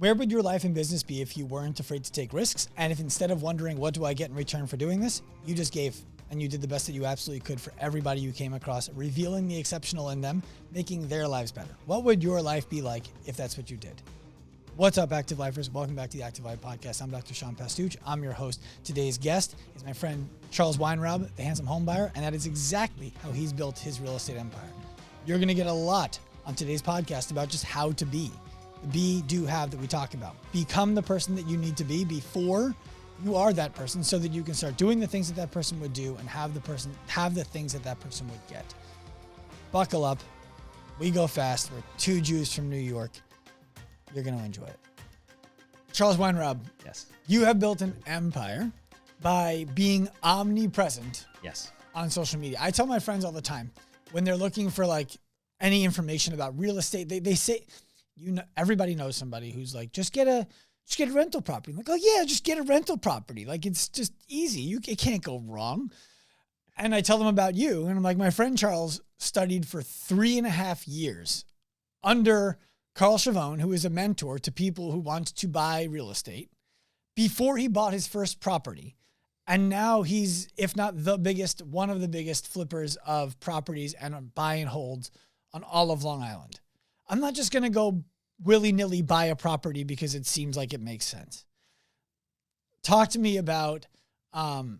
Where would your life and business be if you weren't afraid to take risks? And if instead of wondering, what do I get in return for doing this, you just gave and you did the best that you absolutely could for everybody you came across, revealing the exceptional in them, making their lives better? What would your life be like if that's what you did? What's up, Active Lifers? Welcome back to the Active Life Podcast. I'm Dr. Sean Pastuch. I'm your host. Today's guest is my friend Charles Weinraub, the handsome home buyer, and that is exactly how he's built his real estate empire. You're going to get a lot on today's podcast about just how to be. The be, do, have that we talk about. Become the person that you need to be before you are that person, so that you can start doing the things that that person would do and have the things that that person would get. Buckle up. We go fast. We're two Jews from New York. You're going to enjoy it. Charles Weinraub. Yes. You have built an empire by being omnipresent. Yes. On social media. I tell my friends all the time when they're looking for like any information about real estate, they say, you know, everybody knows somebody who's like, just get a rental property. I'm like, oh yeah, just get a rental property. Like, it's just easy. It can't go wrong. And I tell them about you. And I'm like, my friend Charles studied for 3.5 years under Carl Chavone, who is a mentor to people who want to buy real estate, before he bought his first property. And now he's, if not the biggest, one of the biggest flippers of properties and buy and holds on all of Long Island. I'm not just going to go willy-nilly buy a property because it seems like it makes sense. Talk to me about why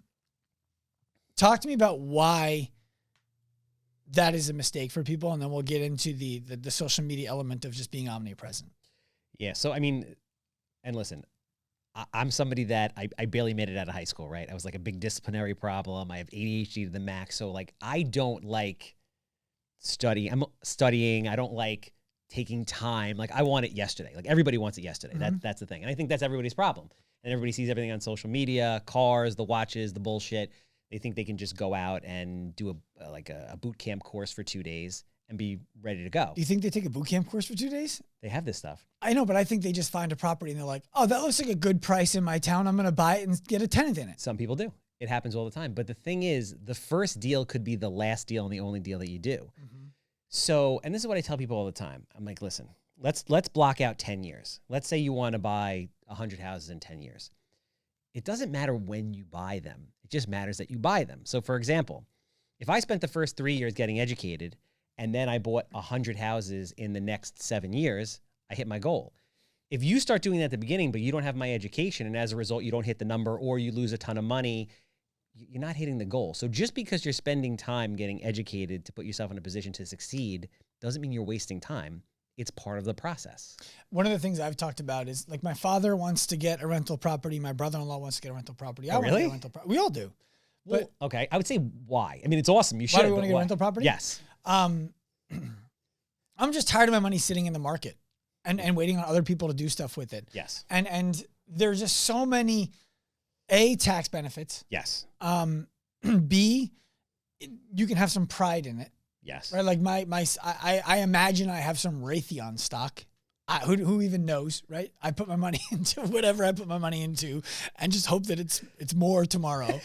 that is a mistake for people, and then we'll get into the social media element of just being omnipresent. Yeah. So, I mean, and listen, I'm somebody that I barely made it out of high school, right? I was like a big disciplinary problem. I have ADHD to the max. So like, I don't like studying. I'm studying. I don't like taking time. Like, I want it yesterday. Like, everybody wants it yesterday. Mm-hmm. That's the thing. And I think that's everybody's problem. And everybody sees everything on social media, cars, the watches, the bullshit. They think they can just go out and do a boot camp course for 2 days and be ready to go. Do you think they take a boot camp course for 2 days? They have this stuff. I know, but I think they just find a property and they're like, oh, that looks like a good price in my town. I'm going to buy it and get a tenant in it. Some people do. It happens all the time. But the thing is, the first deal could be the last deal and the only deal that you do. Mm-hmm. So, and this is what I tell people all the time. I'm like, listen, let's block out 10 years. Let's say you want to buy 100 houses in 10 years. It doesn't matter when you buy them. It just matters that you buy them. So for example, if I spent the first 3 years getting educated and then I bought 100 houses in the next 7 years, I hit my goal. If you start doing that at the beginning, but you don't have my education, and as a result, you don't hit the number or you lose a ton of money, you're not hitting the goal. So just because you're spending time getting educated to put yourself in a position to succeed doesn't mean you're wasting time. It's part of the process. One of the things I've talked about is, like, my father wants to get a rental proproperty. My brother-in-law wants to get a rental property. I want to get a rental property. We all do. Well, but okay, I would say why. I mean, it's awesome. You should. Why do we want to get a rental property? Yes. I'm just tired of my money sitting in the market and waiting on other people to do stuff with it. Yes. And there's just so many, A, tax benefits. Yes. B, you can have some pride in it. Yes. Right. Like I imagine I have some Raytheon stock. Who even knows, right? I put my money into whatever I put my money into and just hope that it's more tomorrow.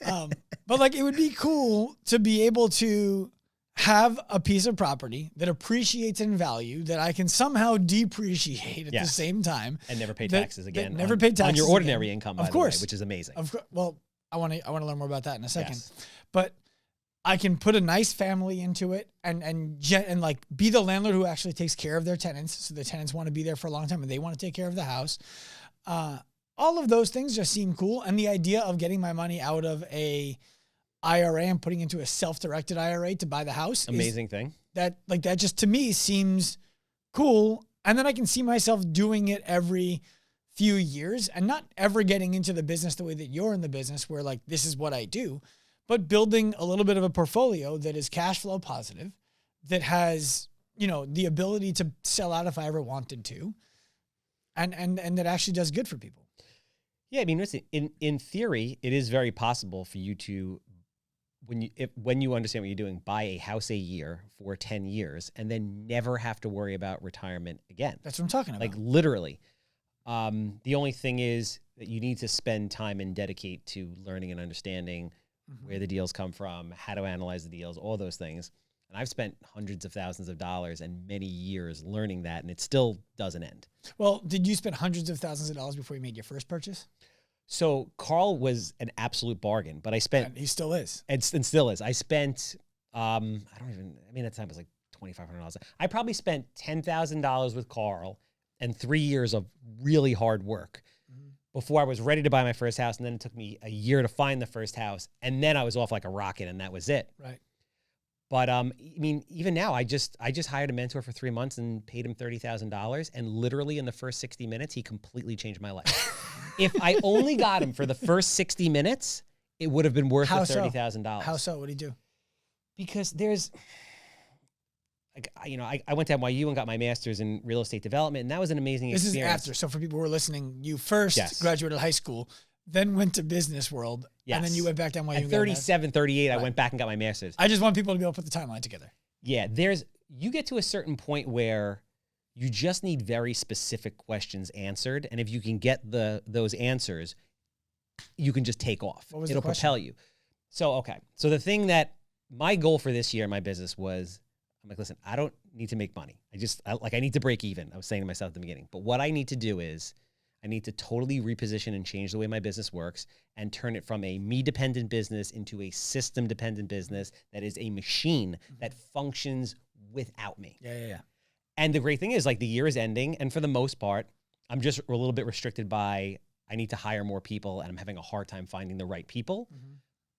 But like, it would be cool to be able to have a piece of property that appreciates in value that I can somehow depreciate at the same time. And never pay taxes again. Never pay taxes on your ordinary income, by of course, the way, which is amazing. Of course. Well, I want to learn more about that in a second. Yes. But I can put a nice family into it and like be the landlord who actually takes care of their tenants. So the tenants want to be there for a long time and they want to take care of the house. All of those things just seem cool. And the idea of getting my money out of a IRA and putting into a self-directed IRA to buy the house. Amazing thing. That just to me seems cool. And then I can see myself doing it every few years and not ever getting into the business the way that you're in the business where like, this is what I do. But building a little bit of a portfolio that is cash flow positive, that has, you know, the ability to sell out if I ever wanted to, and that actually does good for people. Yeah, I mean, listen, in theory, it is very possible for you to, when you understand what you're doing, buy a house a year for 10 years and then never have to worry about retirement again. That's what I'm talking about. Like literally. The only thing is that you need to spend time and dedicate to learning and understanding where the deals come from, how to analyze the deals, all those things. And I've spent hundreds of thousands of dollars and many years learning that, and it still doesn't end. Well, did you spend hundreds of thousands of dollars before you made your first purchase? So Carl was an absolute bargain, but I spent... And he still is. And still is. I spent, at the time it was like $2,500. I probably spent $10,000 with Carl and 3 years of really hard work before I was ready to buy my first house. And then it took me a year to find the first house. And then I was off like a rocket, and that was it. Right. But even now, I just hired a mentor for 3 months and paid him $30,000. And literally in the first 60 minutes, he completely changed my life. If I only got him for the first 60 minutes, it would have been worth the $30,000. How so? What did he do? Because there's, I went to NYU and got my master's in real estate development, and that was an amazing experience. This is after. So for people who are listening, you first graduated high school, then went to business world, and then you went back to NYU. At 37, 38, I went back and got my master's. I just want people to be able to put the timeline together. Yeah, you get to a certain point where you just need very specific questions answered, and if you can get those answers, you can just take off. It'll propel you. So the thing that my goal for this year in my business was, I'm like, listen, I don't need to make money. I need to break even. I was saying to myself at the beginning, but what I need to do is I need to totally reposition and change the way my business works and turn it from a me-dependent business into a system-dependent business that is a machine that functions without me. Yeah. And the great thing is, like, the year is ending, and for the most part, I'm just a little bit restricted by I need to hire more people, and I'm having a hard time finding the right people.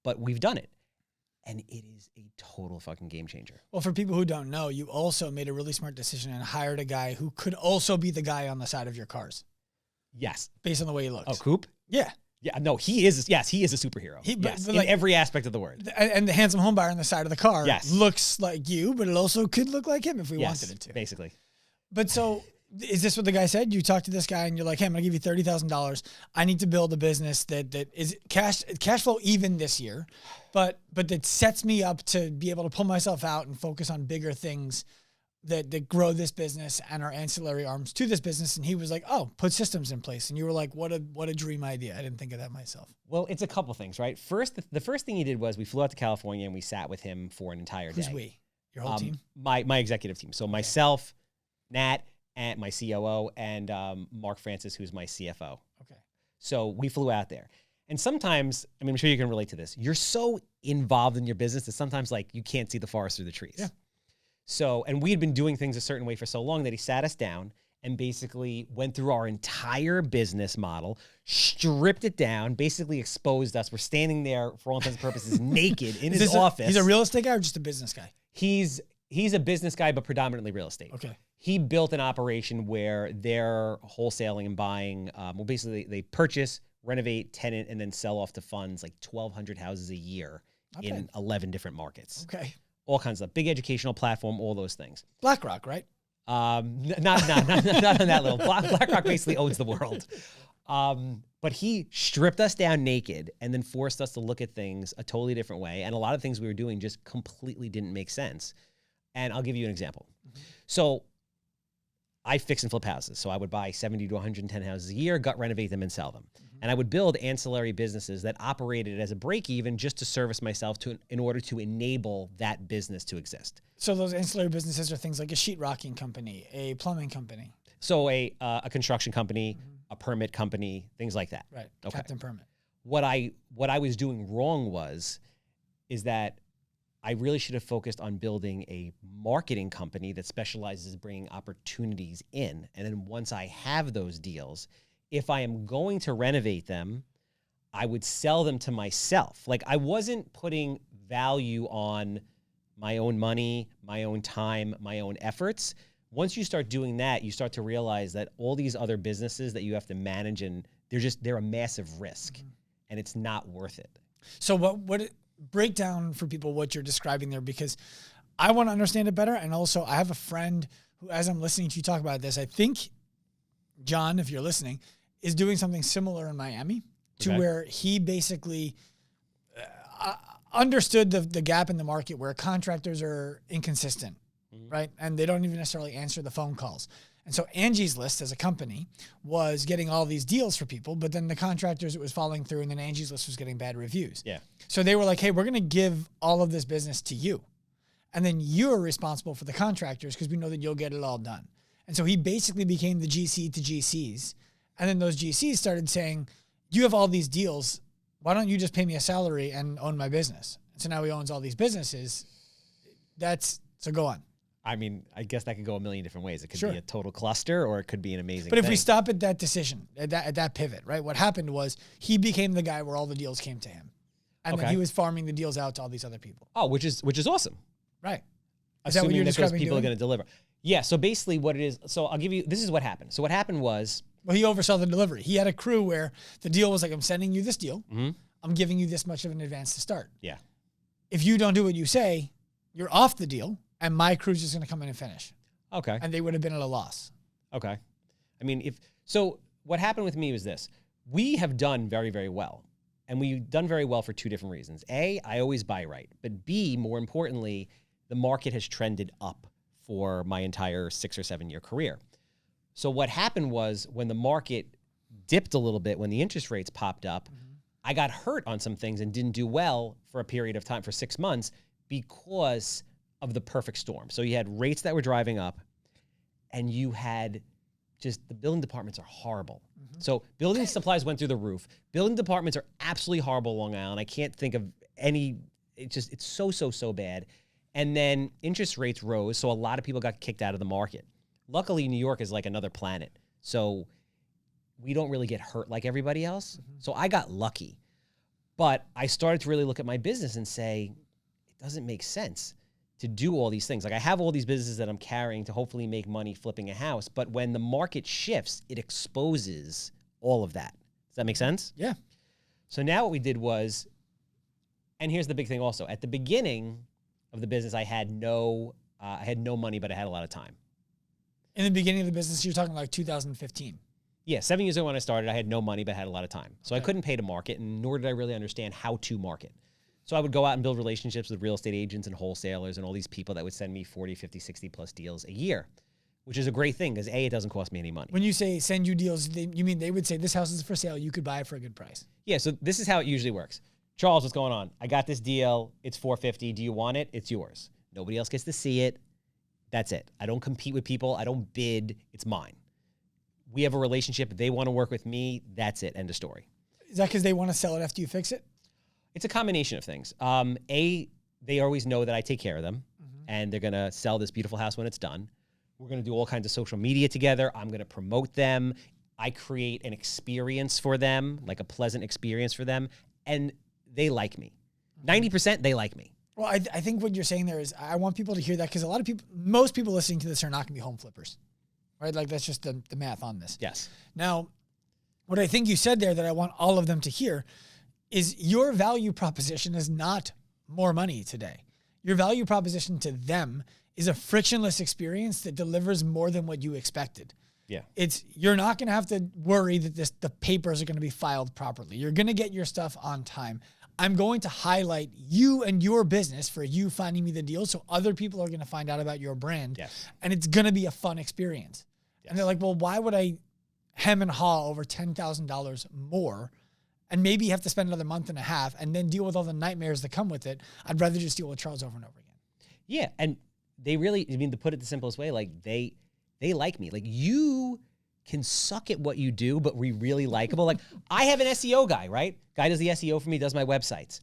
But we've done it. And it is a total fucking game changer. Well, for people who don't know, you also made a really smart decision and hired a guy who could also be the guy on the side of your cars. Yes. Based on the way he looks. Oh, Coop? Yeah. Yeah, no, he is. Yes, he is a superhero. Yes, in every aspect of the word. And the handsome home buyer on the side of the car looks like you, but it also could look like him if we wanted it to. Basically. But so, is this what the guy said? You talked to this guy and you're like, hey, I'm going to give you $30,000. I need to build a business that is cash flow even this year, but that sets me up to be able to pull myself out and focus on bigger things that grow this business and are ancillary arms to this business. And he was like, oh, put systems in place. And you were like, what a dream idea. I didn't think of that myself. Well, it's a couple things, right? First, the first thing he did was we flew out to California and we sat with him for an entire day. Who's we? Your whole team? My executive team. So myself, Nat, and my COO, and Mark Francis, who's my CFO. Okay. So we flew out there. And sometimes, I mean, I'm sure you can relate to this. You're so involved in your business that sometimes, like, you can't see the forest through the trees. Yeah. So, and we had been doing things a certain way for so long that he sat us down and basically went through our entire business model, stripped it down, basically exposed us. We're standing there, for all intents and purposes, naked in his office. He's a real estate guy or just a business guy? He's a business guy, but predominantly real estate. Okay. He built an operation where they're wholesaling and buying, basically they purchase, renovate, tenant, and then sell off to funds like 1,200 houses a year in 11 different markets. Okay. All kinds of big educational platform, all those things. BlackRock, right? Not on that level. BlackRock basically owns the world. But he stripped us down naked and then forced us to look at things a totally different way. And a lot of things we were doing just completely didn't make sense. And I'll give you an example. So I fix and flip houses. So I would buy 70 to 110 houses a year, gut renovate them and sell them. And I would build ancillary businesses that operated as a break even just to service myself in order to enable that business to exist. So those ancillary businesses are things like a sheetrocking company, a plumbing company. So a construction company, a permit company, things like that. Right. Okay. Captain Permit. What I was doing wrong is that I really should have focused on building a marketing company that specializes in bringing opportunities in. And then once I have those deals, if I am going to renovate them, I would sell them to myself. Like, I wasn't putting value on my own money, my own time, my own efforts. Once you start doing that, you start to realize that all these other businesses that you have to manage, and they're a massive risk, and it's not worth it. So what break down for people what you're describing there, because I want to understand it better. And also I have a friend who, as I'm listening to you talk about this, I think John, if you're listening, is doing something similar in Miami to where he basically understood the gap in the market where contractors are inconsistent, right? And they don't even necessarily answer the phone calls. And so Angie's List as a company was getting all these deals for people, but then the contractors, it was falling through, and then Angie's List was getting bad reviews. Yeah. So they were like, hey, we're going to give all of this business to you. And then you're responsible for the contractors because we know that you'll get it all done. And so he basically became the GC to GCs. And then those GCs started saying, you have all these deals. Why don't you just pay me a salary and own my business? So now he owns all these businesses. So go on. I mean, I guess that could go a million different ways. It could Sure. be a total cluster, or it could be an amazing But if thing. we stop at that decision, at that pivot, right? What happened was he became the guy where all the deals came to him. And then Okay. he was farming the deals out to all these other people. Oh, which is awesome. Right. Is that what Assuming you're that those describing people are doing? going to deliver. Yeah. So basically, what it is. So I'll give you. This is what happened. So what happened was. Well, he oversaw the delivery. He had a crew where the deal was like, I'm sending you this deal. Mm-hmm. I'm giving you this much of an advance to start. Yeah. If you don't do what you say, you're off the deal, and my crew's just going to come in and finish. Okay. And they would have been at a loss. Okay. I mean, so what happened with me was this. We have done very, very well. And we've done very well for two different reasons. A, I always buy right. But B, more importantly, the market has trended up for my entire 6 or 7 year career. So what happened was when the market dipped a little bit, when the interest rates popped up, I got hurt on some things and didn't do well for a period of time, for 6 months, because of the perfect storm. So you had rates that were driving up, and you had just the building departments are horrible. So building supplies went through the roof. Building departments are absolutely horrible Long Island. I can't think of any, it's so bad. And then interest rates rose, so a lot of people got kicked out of the market. Luckily, New York is like another planet. So we don't really get hurt like everybody else. So I got lucky. But I started to really look at my business and say, it doesn't make sense to do all these things. Like I have all these businesses that I'm carrying to hopefully make money flipping a house. But when the market shifts, it exposes all of that. Does that make sense? Yeah. So now what we did was, and here's the big thing also, at the beginning of the business, I had no money, but I had a lot of time. In the beginning of the business, you're talking like 2015. Yeah, 7 years ago when I started, I had no money, but I had a lot of time. So I Okay. couldn't pay to market, and nor did I really understand how to market. So I would go out and build relationships with real estate agents and wholesalers and all these people that would send me 40, 50, 60 plus deals a year, which is a great thing because A, it doesn't cost me any money. When you say send you deals, you mean they would say this house is for sale, you could buy it for a good price. Yeah, so this is how it usually works. Charles, what's going on? I got this deal. It's $450. Do you want it? It's yours. Nobody else gets to see it. That's it. I don't compete with people. I don't bid. It's mine. We have a relationship. If they want to work with me, that's it. End of story. Is that because they want to sell it after you fix it? It's a combination of things. A, they always know that I take care of them, and they're going to sell this beautiful house when it's done. We're going to do all kinds of social media together. I'm going to promote them. I create an experience for them, like a pleasant experience for them, and they like me. 90% they like me. Well, I think what you're saying there is I want people to hear that because most people listening to this are not going to be home flippers, right? Like that's just the math on this. Yes. Now, what I think you said there that I want all of them to hear is your value proposition is not more money today. Your value proposition to them is a frictionless experience that delivers more than what you expected. Yeah. You're not going to have to worry that the papers are going to be filed properly. You're going to get your stuff on time. I'm going to highlight you and your business for you finding me the deal. So other people are going to find out about your brand. Yes. And it's going to be a fun experience. Yes. And they're like, well, why would I hem and haw over $10,000 more and maybe have to spend another month and a half and then deal with all the nightmares that come with it? I'd rather just deal with Charles over and over again. Yeah. And they really, I mean, to put it the simplest way, like they like me. Like you can suck at what you do, but we really likable. Like I have an SEO guy, right? Guy does the SEO for me, does my websites.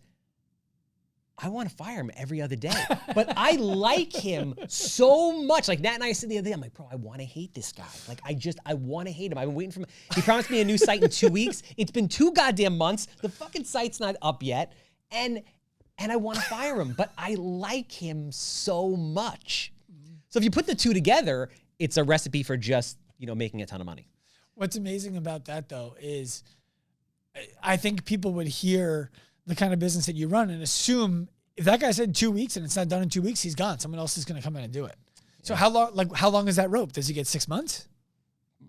I want to fire him every other day, but I like him so much. Like Nat and I said the other day, I'm like, bro, I want to hate this guy. Like I want to hate him. I've been waiting for him. He promised me a new site in 2 weeks. It's been 2 goddamn months. The fucking site's not up yet. And I want to fire him, but I like him so much. So if you put the two together, it's a recipe for just, making a ton of money. What's amazing about that, though, is I think people would hear the kind of business that you run and assume if that guy said 2 weeks and it's not done in 2 weeks, he's gone. Someone else is going to come in and do it. So how long is that rope? Does he get 6 months?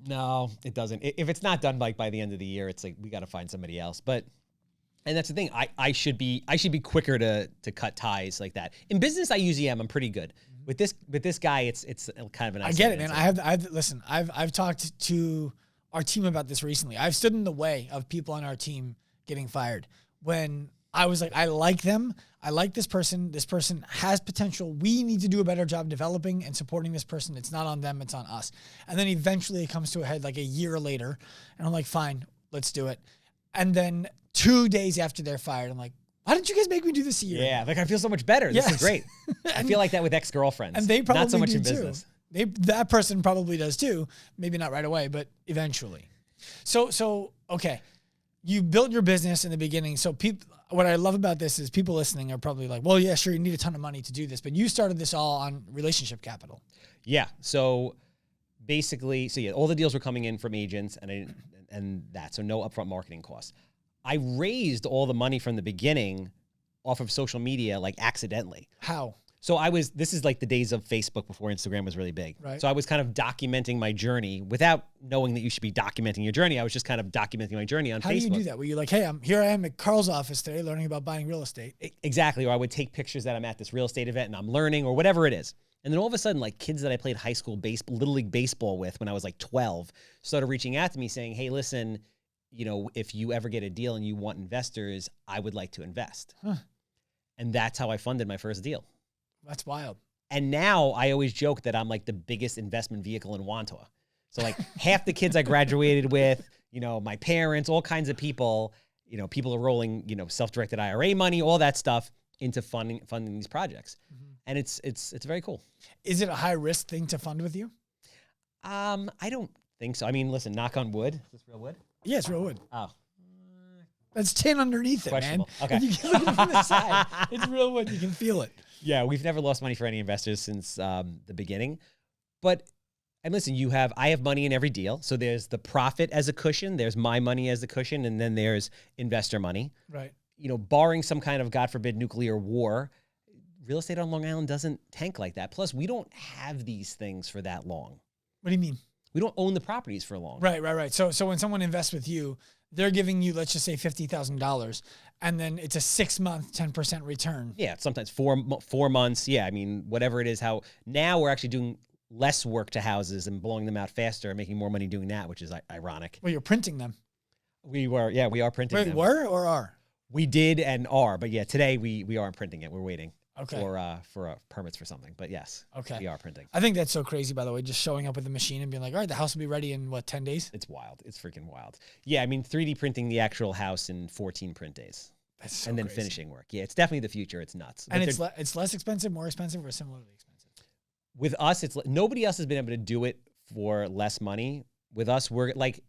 No, it doesn't. If it's not done by the end of the year, it's like we got to find somebody else. And that's the thing. I should be quicker to cut ties like that. In business, I usually am. I'm pretty good. With this guy, it's kind of an. I get it, man. I've talked to our team about this recently. I've stood in the way of people on our team getting fired when I was like, I like them. I like this person. This person has potential. We need to do a better job developing and supporting this person. It's not on them. It's on us. And then eventually it comes to a head like a year later. And I'm like, fine, let's do it. And then 2 days after they're fired, I'm like, why didn't you guys make me do this a year? Yeah, like I feel so much better. This is great. I feel like that with ex-girlfriends. And they probably not so much do in too. business. That person probably does too. Maybe not right away, but eventually. So okay, you built your business in the beginning. So what I love about this is people listening are probably like, well, yeah, sure, you need a ton of money to do this, but you started this all on relationship capital. Yeah. So basically, all the deals were coming in from agents so no upfront marketing costs. I raised all the money from the beginning off of social media, like accidentally. How? So this is like the days of Facebook before Instagram was really big. Right. So I was kind of documenting my journey without knowing that you should be documenting your journey. I was just kind of documenting my journey on Facebook. How do you do that? Were you like, hey, here I am at Carl's office today learning about buying real estate? Exactly. Or I would take pictures that I'm at this real estate event and I'm learning or whatever it is. And then all of a sudden, like kids that I played high school Little League baseball with when I was like 12 started reaching out to me saying, hey, listen, if you ever get a deal and you want investors, I would like to invest. Huh. And that's how I funded my first deal. That's wild. And now I always joke that I'm like the biggest investment vehicle in Wantua. So like half the kids I graduated with, my parents, all kinds of people, people are rolling, self-directed IRA money, all that stuff into funding these projects. Mm-hmm. And it's very cool. Is it a high risk thing to fund with you? I don't think so. I mean, listen, knock on wood. Is this real wood? Yeah, it's real wood. Oh. That's tin underneath it, man. Okay. You can look at it from the side. It's real wood. You can feel it. Yeah, we've never lost money for any investors since the beginning. And listen, I have money in every deal. So there's the profit as a cushion, there's my money as a cushion, and then there's investor money. Right. Barring some kind of, God forbid, nuclear war, real estate on Long Island doesn't tank like that. Plus, we don't have these things for that long. What do you mean? We don't own the properties for long. Right. So when someone invests with you, they're giving you, let's just say $50,000, and then it's a 6-month, 10% return. Yeah, sometimes 4 months. Yeah, I mean, whatever it is. How now we're actually doing less work to houses and blowing them out faster and making more money doing that, which is ironic. Well, you're printing them. We are printing them. Wait, were or are? We did and are, but yeah, today we aren't printing it. We're waiting. Okay. For permits for something, but yes, okay, we are printing. I think that's so crazy, by the way, just showing up with a machine and being like, all right, the house will be ready in 10 days? It's wild. It's freaking wild. Yeah, I mean, 3D printing the actual house in 14 print days. That's so and then crazy. Finishing work. Yeah, it's definitely the future. It's nuts. And it's less expensive, more expensive, or similarly expensive? With us, nobody else has been able to do it for less money. With us, we're like,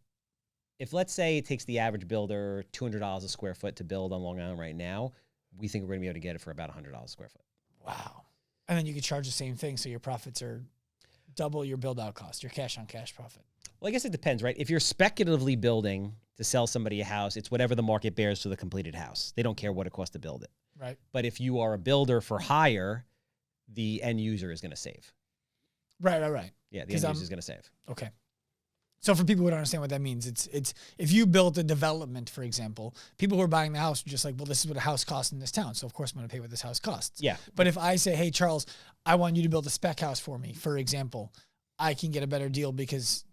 if let's say it takes the average builder $200 a square foot to build on Long Island right now, we think we're going to be able to get it for about $100 a square foot. Wow. And then you could charge the same thing, so your profits are double your build-out cost, your cash-on-cash profit. Well, I guess it depends, right? If you're speculatively building to sell somebody a house, it's whatever the market bears for the completed house. They don't care what it costs to build it. Right. But if you are a builder for hire, the end user is going to save. Right. Yeah, the end user is going to save. Okay. So for people who don't understand what that means, it's if you built a development, for example, people who are buying the house are just like, well, this is what a house costs in this town, so of course I'm going to pay what this house costs. Yeah. But if I say, hey, Charles, I want you to build a spec house for me, for example, I can get a better deal because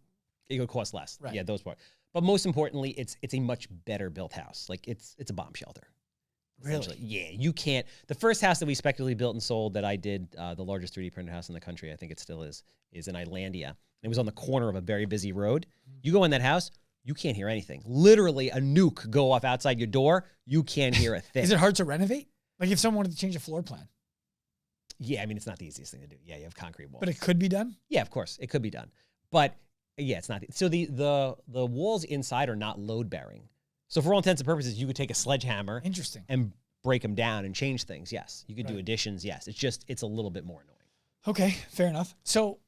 it would cost less. Right. Yeah, those parts. But most importantly, it's a much better built house. Like it's a bomb shelter. Really? Yeah, you can't. The first house that we speculatively built and sold that I did, the largest 3D printed house in the country, I think it still is in Islandia. It was on the corner of a very busy road. You go in that house, you can't hear anything. Literally a nuke could go off outside your door. You can't hear a thing. Is it hard to renovate? Like if someone wanted to change a floor plan? Yeah, I mean, it's not the easiest thing to do. Yeah, you have concrete walls. But it could be done? Yeah, of course. It could be done. But yeah, it's not. So the walls inside are not load bearing. So for all intents and purposes, you could take a sledgehammer Interesting. and break them down and change things. Yes. You could do additions. Yes. It's a little bit more annoying. Okay, fair enough. So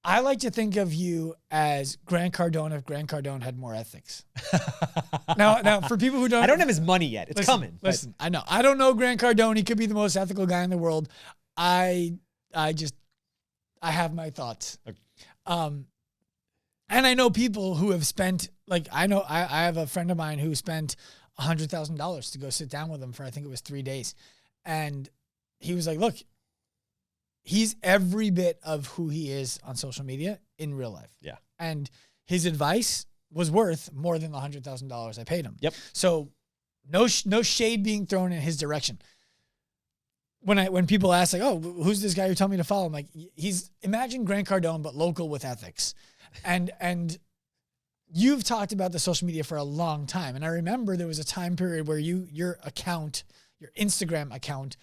I like to think of you as Grant Cardone if Grant Cardone had more ethics. Now, for people who don't... I don't have his money yet. It's coming. Listen, I know. I don't know Grant Cardone. He could be the most ethical guy in the world. I have my thoughts. Okay. And I know people who have spent, like, I have a friend of mine who spent $100,000 to go sit down with him for, I think it was 3 days. And he was like, look, he's every bit of who he is on social media in real life. Yeah. And his advice was worth more than the $100,000 I paid him. Yep. So No shade being thrown in his direction. When people ask like, oh, who's this guy you're telling me to follow? I'm like, imagine Grant Cardone, but local with ethics. And you've talked about the social media for a long time. And I remember there was a time period where your Instagram account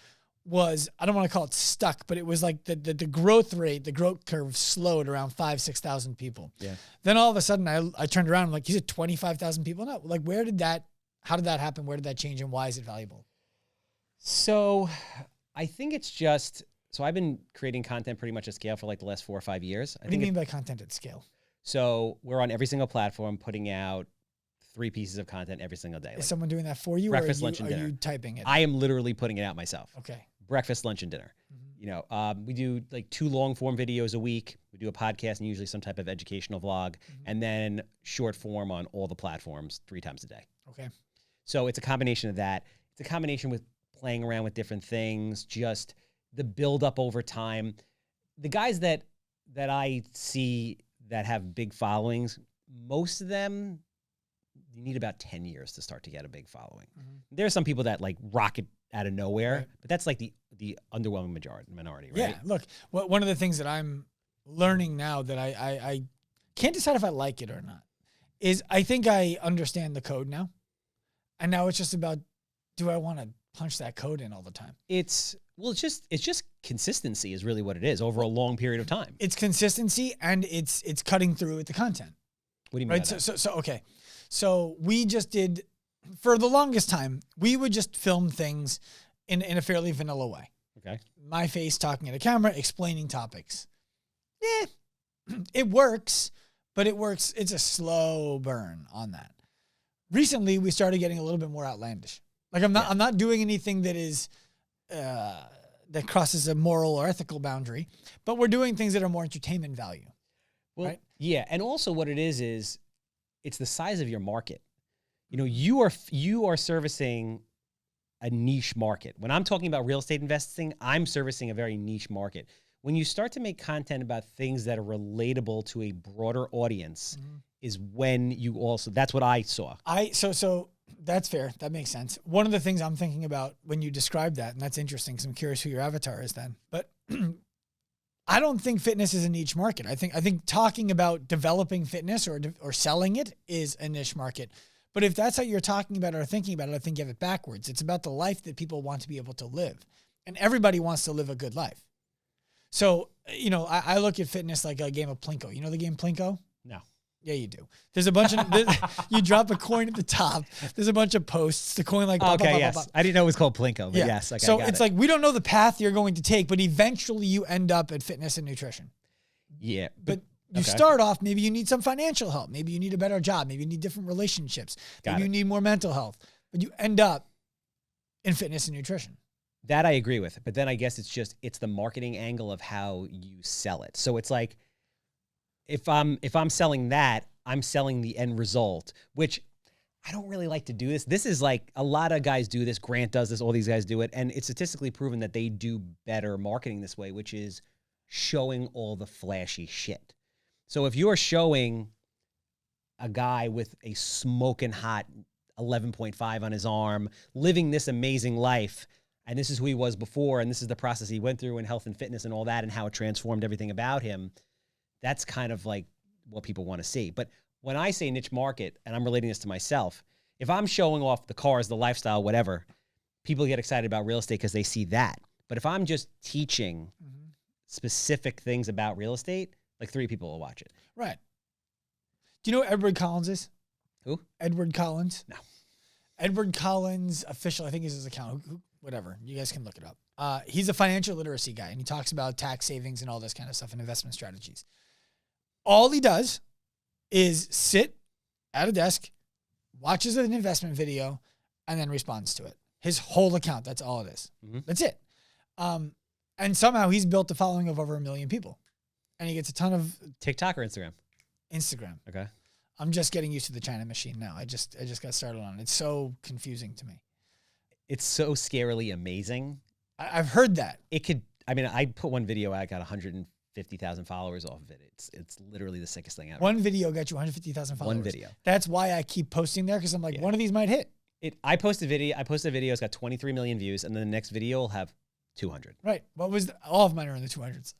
was, I don't want to call it stuck, but it was like the growth rate, the growth curve slowed around 5,000-6,000 people. Yeah. Then all of a sudden I turned around, I'm like, you said 25,000 people now? Like, how did that happen? Where did that change and why is it valuable? So I think it's just, so I've been creating content pretty much at scale for like the last 4 or 5 years. What do you mean by content at scale? So we're on every single platform putting out 3 pieces of content every single day. Is someone doing that for you? Breakfast, or lunch, and dinner. Are you typing it? I am literally putting it out myself. Okay. Breakfast, lunch, and dinner. We do like 2 long form videos a week. We do a podcast and usually some type of educational vlog, and then short form on all the platforms 3 times a day. Okay. So it's a combination of that. It's a combination with playing around with different things, just the build up over time. The guys that I see that have big followings, most of them, you need about 10 years to start to get a big following. There are some people that like rocket out of nowhere, right, but that's like the underwhelming minority, right? Yeah, look, one of the things that I'm learning now that I can't decide if I like it or not is I think I understand the code now. And now it's just about, do I want to punch that code in all the time? It's just consistency is really what it is over a long period of time. It's consistency and it's cutting through with the content. What do you mean? Right. So okay. So we just did, for the longest time, we would just film things in a fairly vanilla way. Okay. My face talking at a camera, explaining topics. It works, but it's a slow burn on that. Recently, we started getting a little bit more outlandish. Like I'm not doing anything that is that crosses a moral or ethical boundary, but we're doing things that are more entertainment value. Well, right? Yeah, and also what it is it's the size of your market. You are servicing a niche market. When I'm talking about real estate investing, I'm servicing a very niche market. When you start to make content about things that are relatable to a broader audience, is when you also, that's what I saw. So that's fair. That makes sense. One of the things I'm thinking about when you describe that, and that's interesting because I'm curious who your avatar is then, but I don't think fitness is a niche market. I think talking about developing fitness or selling it is a niche market. But if that's how you're talking about it or thinking about it, I think you have it backwards. It's about the life that people want to be able to live. And everybody wants to live a good life. So, I look at fitness like a game of Plinko. You know the game Plinko? No. Yeah, you do. There's a bunch of, you drop a coin at the top. There's a bunch of posts. The coin like, pop, yes. pop, pop. I didn't know it was called Plinko, but yes. Okay, so it's like, we don't know the path you're going to take, but eventually you end up at fitness and nutrition. Yeah. But you start off, maybe you need some financial help. Maybe you need a better job. Maybe you need different relationships. Maybe you need more mental health. But you end up in fitness and nutrition. That I agree with. But then I guess it's the marketing angle of how you sell it. So it's like, if I'm selling that, I'm selling the end result, which I don't really like to do this. This is like, a lot of guys do this. Grant does this. All these guys do it. And it's statistically proven that they do better marketing this way, which is showing all the flashy shit. So if you're showing a guy with a smoking hot 11.5 on his arm, living this amazing life, and this is who he was before, and this is the process he went through in health and fitness and all that, and how it transformed everything about him, that's kind of like what people want to see. But when I say niche market, and I'm relating this to myself, if I'm showing off the cars, the lifestyle, whatever, people get excited about real estate because they see that. But if I'm just teaching specific things about real estate, like 3 people will watch it. Right. Do you know who Edward Collins is? Who? Edward Collins. No. Edward Collins, official, I think is his account. Whatever. You guys can look it up. He's a financial literacy guy, and he talks about tax savings and all this kind of stuff and investment strategies. All he does is sit at a desk, watches an investment video, and then responds to it. His whole account, that's all it is. That's it. And somehow he's built a following of over 1 million people. And he gets a ton of... TikTok or Instagram? Instagram. Okay. I'm just getting used to the China machine now. I just got started on it. It's so confusing to me. It's so scarily amazing. I've heard that. I put one video out, I got 150,000 followers off of it. It's literally the sickest thing ever. One video got you 150,000 followers. One video. That's why I keep posting there, because I'm like, one of these might hit. I posted a video. It's got 23 million views, and then the next video will have 200. Right. All of mine are in the 200s.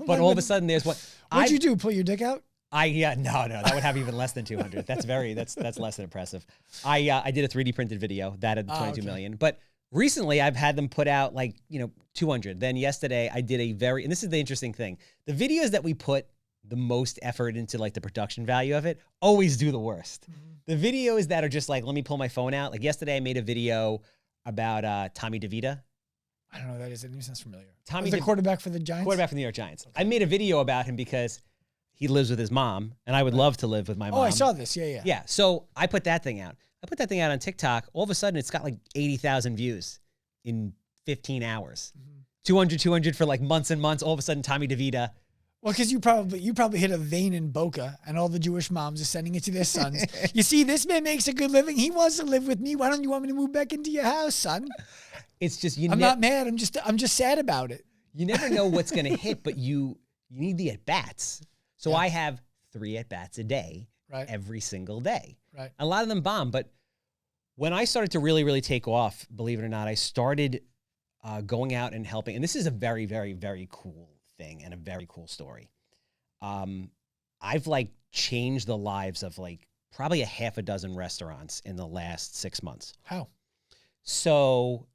But all of a sudden, there's what? What'd you do? Pull your dick out? No, that would have even less than 200. That's less than impressive. I did a 3D printed video that had 22 million. But recently, I've had them put out 200. Then yesterday, I did and this is the interesting thing. The videos that we put the most effort into, like the production value of it, always do the worst. The videos that are just like, let me pull my phone out. Like yesterday, I made a video about Tommy DeVita. I don't know what that is. It sounds familiar. Tommy, the quarterback for the Giants? Quarterback for the New York Giants. Okay. I made a video about him because he lives with his mom, and I would love to live with my mom. Oh, I saw this. Yeah. Yeah, so I put that thing out. I put that thing out on TikTok. All of a sudden, it's got like 80,000 views in 15 hours. 200 for like months and months. All of a sudden, Tommy DeVita. Well, because you probably hit a vein in Boca, and all the Jewish moms are sending it to their sons. You see, this man makes a good living. He wants to live with me. Why don't you want me to move back into your house, son? It's just I'm not mad. I'm just sad about it. You never know what's going to hit, but you need the at bats. So I have 3 at bats a day, every single day. Right. A lot of them bomb, but when I started to really, really take off, believe it or not, I started going out and helping. And this is a very, very, very cool thing and a very cool story. I've changed the lives of probably a half a dozen restaurants in the last 6 months. How? So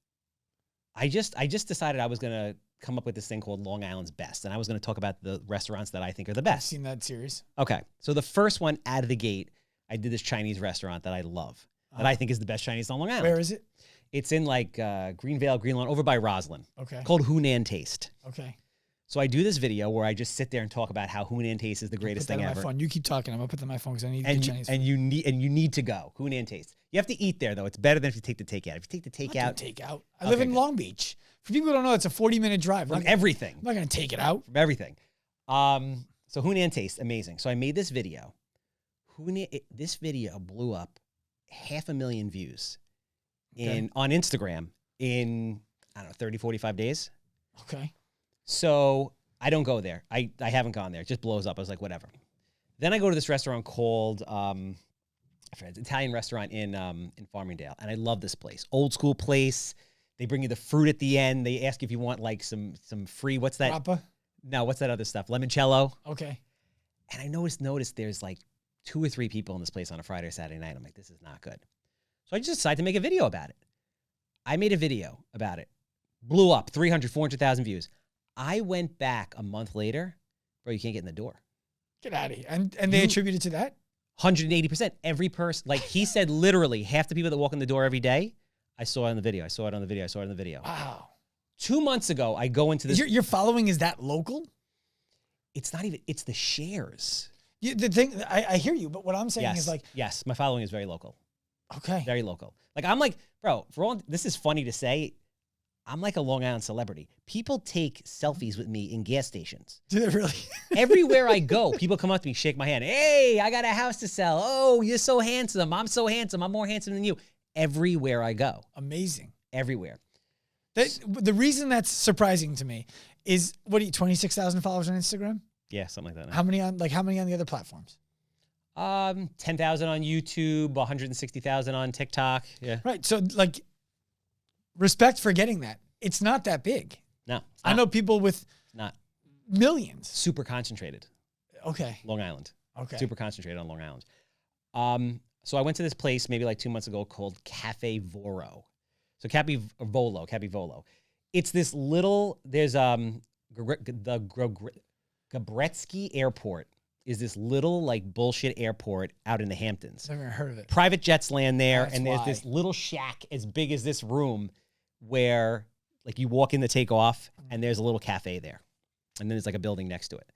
I just decided I was going to come up with this thing called Long Island's Best. And I was going to talk about the restaurants that I think are the best. I've seen that series. Okay. So the first one out of the gate, I did this Chinese restaurant that I love, that I think is the best Chinese on Long Island. Where is it? It's in Greenvale, Greenlawn, over by Roslyn. Okay. Called Hunan Taste. Okay. So I do this video where I just sit there and talk about how Hunan Taste is the greatest thing ever. My phone. You keep talking. I'm gonna put that on my phone because I need to get Chinese food. And you need to go Hunan Taste. You have to eat there though. It's better than if you take the takeout. If you take the takeout, I live in Long Beach. For people who don't know, it's a 40-minute drive from everything. I'm not gonna take it out from everything. So Hunan Taste, amazing. So I made this video. This video blew up 500,000 views on Instagram in 30, 45 days. Okay. So I don't go there. I haven't gone there. It just blows up. I was like, whatever. Then I go to this restaurant called Italian restaurant in Farmingdale, and I love this place. Old school place. They bring you the fruit at the end. They ask if you want some free. What's that? Grappa? No, what's that other stuff? Limoncello. Okay. And I noticed there's 2 or 3 people in this place on a Friday or Saturday night. I'm like, this is not good. So I just decided to make a video about it. I made a video about it. Blew up 300, 400,000 views. I went back a month later. Bro, you can't get in the door. Get out of here. And they attribute it to that? 180%. Every person, he said literally half the people that walk in the door every day, I saw it on the video. I saw it on the video. Wow. 2 months ago, I go into this. Your following is that local? It's not even, it's the shares. The thing, I hear you, but what I'm saying is Yes, my following is very local. Okay. Very local. I'm bro, this is funny to say, I'm like a Long Island celebrity. People take selfies with me in gas stations. Do they really? Everywhere I go, people come up to me, shake my hand. Hey, I got a house to sell. Oh, you're so handsome. I'm so handsome. I'm more handsome than you. Everywhere I go. Amazing. Everywhere. The reason that's surprising to me is, 26,000 followers on Instagram? Yeah, something like that. How many on the other platforms? 10,000 on YouTube, 160,000 on TikTok. Yeah. Right. So respect for getting that. It's not that big. No. I know people with millions. Super concentrated. Okay. Long Island. Okay. Super concentrated on Long Island. So I went to this place maybe 2 months ago called Cafe Volo. So Cafe Volo. It's this little, there's the Gabretsky Airport is this little bullshit airport out in the Hamptons. I've never heard of it. Private jets land there, That's and there's why. this little shack as big as this room where you walk in to take off, and there's a little cafe there. And then there's a building next to it.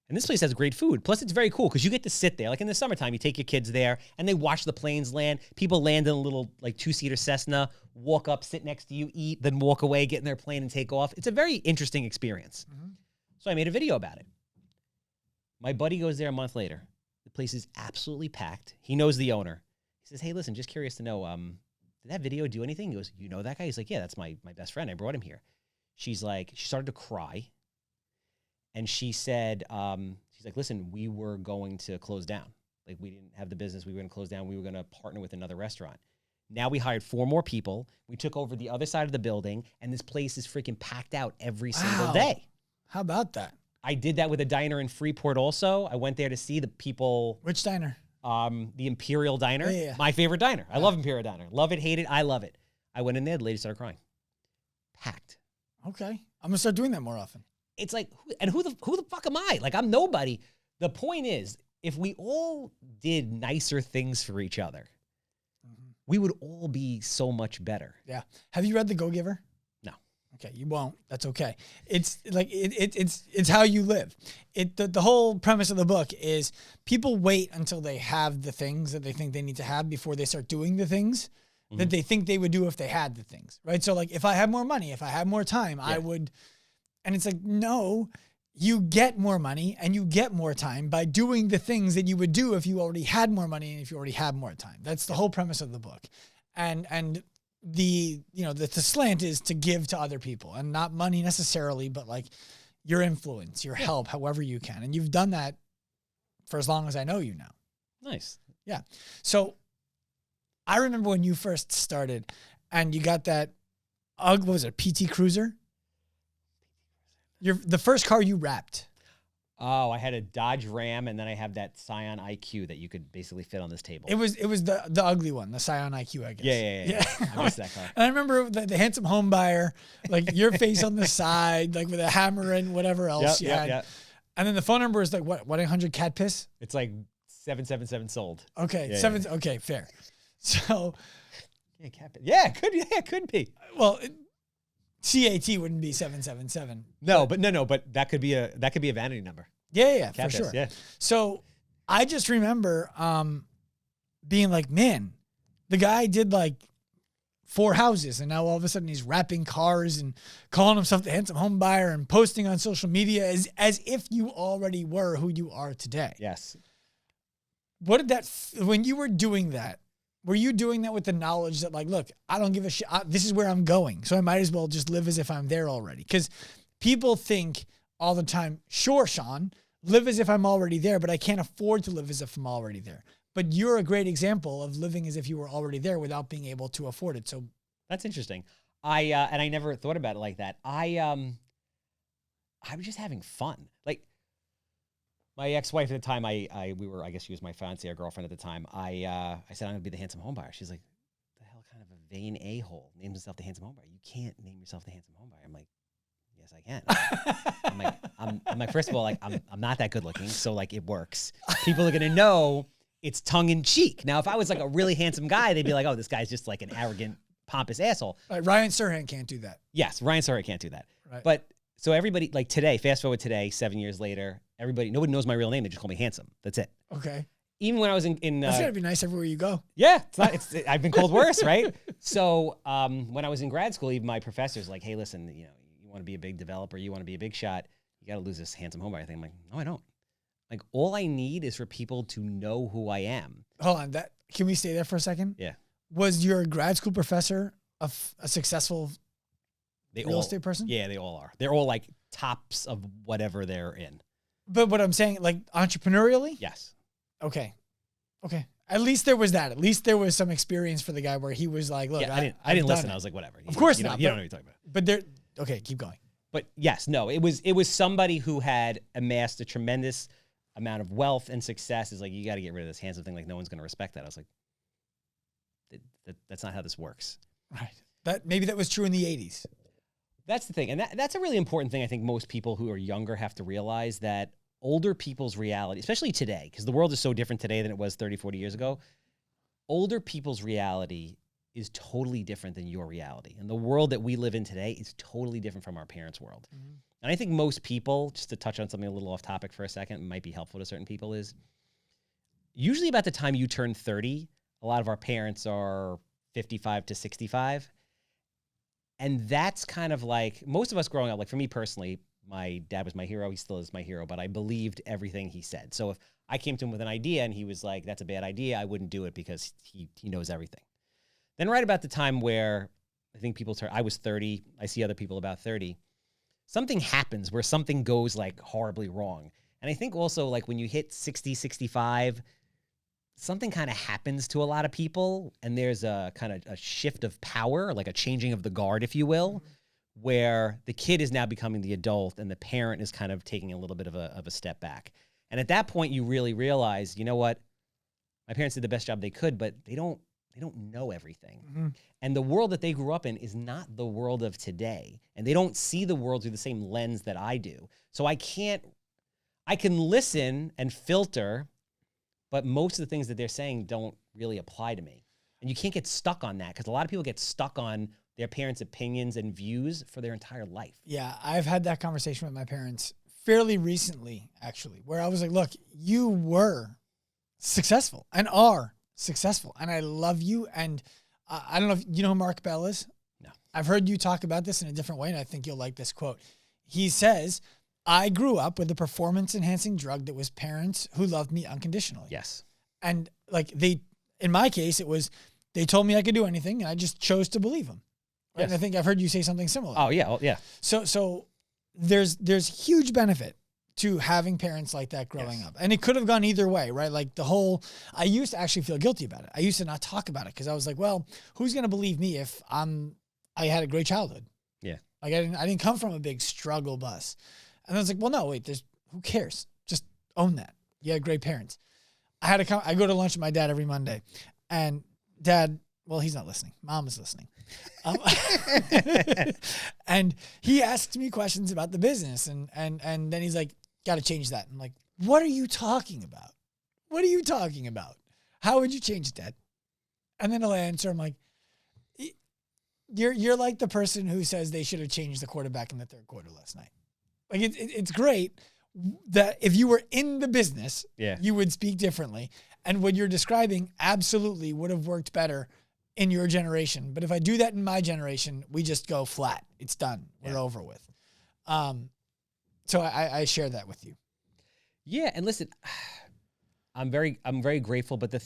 And this place has great food. Plus, it's very cool because you get to sit there. In the summertime, you take your kids there, and they watch the planes land. People land in a little 2-seater Cessna, walk up, sit next to you, eat, then walk away, get in their plane, and take off. It's a very interesting experience. Mm-hmm. So I made a video about it. My buddy goes there a month later. The place is absolutely packed. He knows the owner. He says, hey, listen, just curious to know, did that video do anything? He goes, you know that guy? He's like, yeah, that's my best friend. I brought him here. She's like, she started to cry. And she said, she's like, listen, we were going to close down. We didn't have the business. We were going to close down. We were going to partner with another restaurant. Now we hired 4 more people. We took over the other side of the building, and this place is freaking packed out every single day. How about that? I did that with a diner in Freeport also. I went there to see the people. Which diner? The Imperial Diner. Yeah. My favorite diner. I love Imperial Diner. Love it, hate it, I love it. I went in there, the lady started crying. Packed. Okay. I'm going to start doing that more often. It's like, who the fuck am I? Like, I'm nobody. The point is, if we all did nicer things for each other, we would all be so much better. Yeah. Have you read The Go-Giver? No. Okay, you won't. That's okay. It's like it's how you live. The whole premise of the book is people wait until they have the things that they think they need to have before they start doing the things that they think they would do if they had the things, right? So like if I had more money, if I had more time, I would. And it's like, no, you get more money and you get more time by doing the things that you would do if you already had more money and if you already had more time. That's the whole premise of the book. And the slant is to give to other people, and not money necessarily, but like your influence, your help, however you can. And you've done that for as long as I know you now. Nice. Yeah. So I remember when you first started and you got that, what was it, PT Cruiser? The first car you wrapped. Oh, I had a Dodge Ram, and then I have that Scion IQ that you could basically fit on this table. It was the ugly one, the Scion IQ, I guess. Yeah. I missed that car. And I remember the handsome home buyer, like your face on the side, like with a hammer and whatever else you had. Yep. And then the phone number is like what, 1-800-CAT piss? It's like 777 sold. Okay, okay, fair. So yeah, cat piss. Yeah, it could be. Well, CAT wouldn't be 777. No, but that could be a vanity number. Yeah, cat for piss, sure. Yeah. So I just remember being like, man, the guy did like 4 houses, and now all of a sudden he's wrapping cars and calling himself the handsome home buyer and posting on social media as if you already were who you are today. Yes. What did that, when you were doing that, were you doing that with the knowledge that like, look, I don't give a shit. This is where I'm going. So I might as well just live as if I'm there already. Because people think all the time, sure, Sean, live as if I'm already there, but I can't afford to live as if I'm already there. But you're a great example of living as if you were already there without being able to afford it. So that's interesting. I never thought about it like that. I was just having fun. Like my ex-wife at the time, I guess she was my fiancée or girlfriend at the time. I said, I'm gonna be the handsome home buyer. She's like, the hell kind of a vain a-hole names himself the handsome home buyer? You can't name yourself the handsome home buyer. I'm like, yes, I can. I'm like, first of all, like I'm not that good looking, so like it works. People are gonna know it's tongue in cheek. Now, if I was like a really handsome guy, they'd be like, oh, this guy's just like an arrogant, pompous asshole. right, Ryan Serhant can't do that. Yes, Ryan Serhant can't do that. Right. But so everybody, like today, fast forward today, 7 years later, nobody knows my real name. They just call me handsome. That's it. Okay. Even when I was in That's gotta be nice everywhere you go. yeah, I've been called worse, right? So when I was in grad school, even my professors like, hey, listen, you want to be a big developer, you want to be a big shot, you got to lose this handsome homebuyer thing. I'm like, no, I don't. Like, all I need is for people to know who I am. Hold on, can we stay there for a second? Yeah. Was your grad school professor a successful real estate person? Yeah, they all are. They're all like tops of whatever they're in. But what I'm saying, like entrepreneurially? Yes. Okay. At least there was that. At least there was some experience for the guy where he was like, look, yeah, I didn't listen. I was like, whatever. Of course not. You don't know what you're talking about. But okay, keep going. But yes, no, it was somebody who had amassed a tremendous amount of wealth and success. Is like, you got to get rid of this handsome thing. Like, no one's going to respect that. I was like, that's not how this works. Right. Maybe that was true in the 80s. That's the thing. And that's a really important thing. I think most people who are younger have to realize that older people's reality, especially today, because the world is so different today than it was 30, 40 years ago. Older people's reality is totally different than your reality. And the world that we live in today is totally different from our parents' world. Mm-hmm. And I think most people, just to touch on something a little off topic for a second, might be helpful to certain people, is usually about the time you turn 30, a lot of our parents are 55 to 65. And that's kind of like, most of us growing up, like for me personally, my dad was my hero. He still is my hero, but I believed everything he said. So if I came to him with an idea and he was like, that's a bad idea, I wouldn't do it because he knows everything. Then right about the time where I think people turn, I was 30, I see other people about 30, something happens where something goes like horribly wrong. And I think also like when you hit 60, 65, something kind of happens to a lot of people, and there's a kind of a shift of power, like a changing of the guard, if you will, where the kid is now becoming the adult and the parent is kind of taking a little bit of a step back. And at that point, you really realize, you know what? My parents did the best job they could, but they don't know everything. And the world that they grew up in is not the world of today. And they don't see the world through the same lens that I do. So I can listen and filter, but most of the things that they're saying don't really apply to me. And you can't get stuck on that, because a lot of people get stuck on their parents' opinions and views for their entire life. Yeah, I've had that conversation with my parents fairly recently, actually, where I was like, look, you were successful and are successful, and I love you. And I don't know if you know who Mark Bell is. No. I've heard you talk about this in a different way, and I think you'll like this quote. He says, I grew up with a performance-enhancing drug that was parents who loved me unconditionally. Yes. And like in my case, it was, they told me I could do anything, and I just chose to believe them. Right? Yes. And I think I've heard you say something similar. Oh, yeah. Oh, yeah. So there's huge benefit to having parents like that growing up. And it could have gone either way, right? Like I used to actually feel guilty about it. I used to not talk about it because I was like, well, who's going to believe me if I had a great childhood? Yeah. Like I didn't come from a big struggle bus. And I was like, well, no, wait, who cares? Just own that. You had great parents. I go to lunch with my dad every Monday, and Dad, well, he's not listening. Mom is listening. And he asked me questions about the business, and then he's like, got to change that. I'm like, what are you talking about? What are you talking about? How would you change it, Dad? And then he'll answer, I'm like, you're like the person who says they should have changed the quarterback in the third quarter last night. Like it's great that if you were in the business, you would speak differently. And what you're describing absolutely would have worked better in your generation. But if I do that in my generation, we just go flat. It's done. We're over with. So I share that with you. Yeah. And listen, I'm very grateful, but the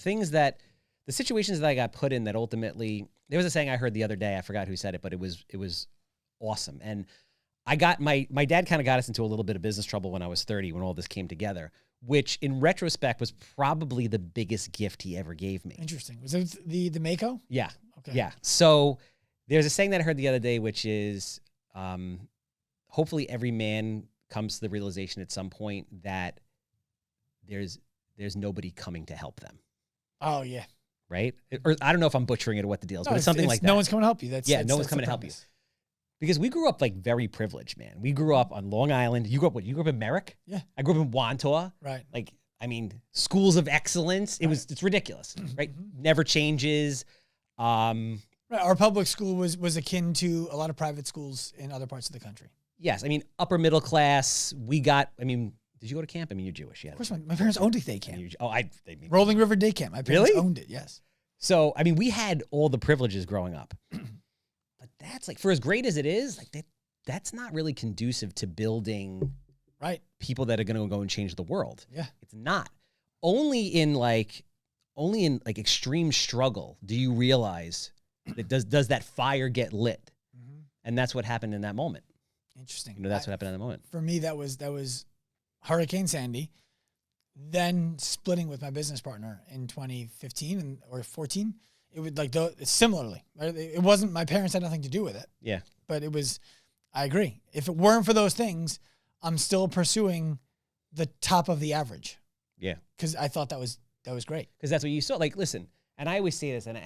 situations that I got put in that ultimately, there was a saying I heard the other day, I forgot who said it, but it was awesome. And I got my dad kind of got us into a little bit of business trouble when I was 30, when all this came together, which in retrospect was probably the biggest gift he ever gave me. Interesting. Was it the Mako? Yeah. Okay. Yeah. So there's a saying that I heard the other day, which is, hopefully every man comes to the realization at some point that there's nobody coming to help them. Oh yeah. Right? Or I don't know if I'm butchering it or what the deal is, but it's something like that. No one's coming to help you. No one's coming to help you. Because we grew up like very privileged, man. We grew up on Long Island. You grew up You grew up in Merrick? Yeah. I grew up in Wantaw. Right. Like, I mean, schools of excellence. It's ridiculous, right? Never changes. Right. Our public school was akin to a lot of private schools in other parts of the country. Yes. I mean, upper middle class. Did you go to camp? I mean, you're Jewish. Yeah. Of course, my parents owned a day camp. Rolling River Day Camp. My parents owned it, yes. So, I mean, we had all the privileges growing up. But that's like, for as great as it is, like that's not really conducive to building people that are going to go and change the world. Yeah. It's not. Only in extreme struggle do you realize that does that fire get lit? Mm-hmm. And that's what happened in that moment. Interesting. That's what happened in that moment. For me, that was Hurricane Sandy, then splitting with my business partner in 2015 or 14. It would similarly, right? It wasn't, my parents had nothing to do with it. Yeah. But I agree. If it weren't for those things, I'm still pursuing the top of the average. Yeah. Because I thought that was great. Because that's what you saw. Like, listen, and I always say this, and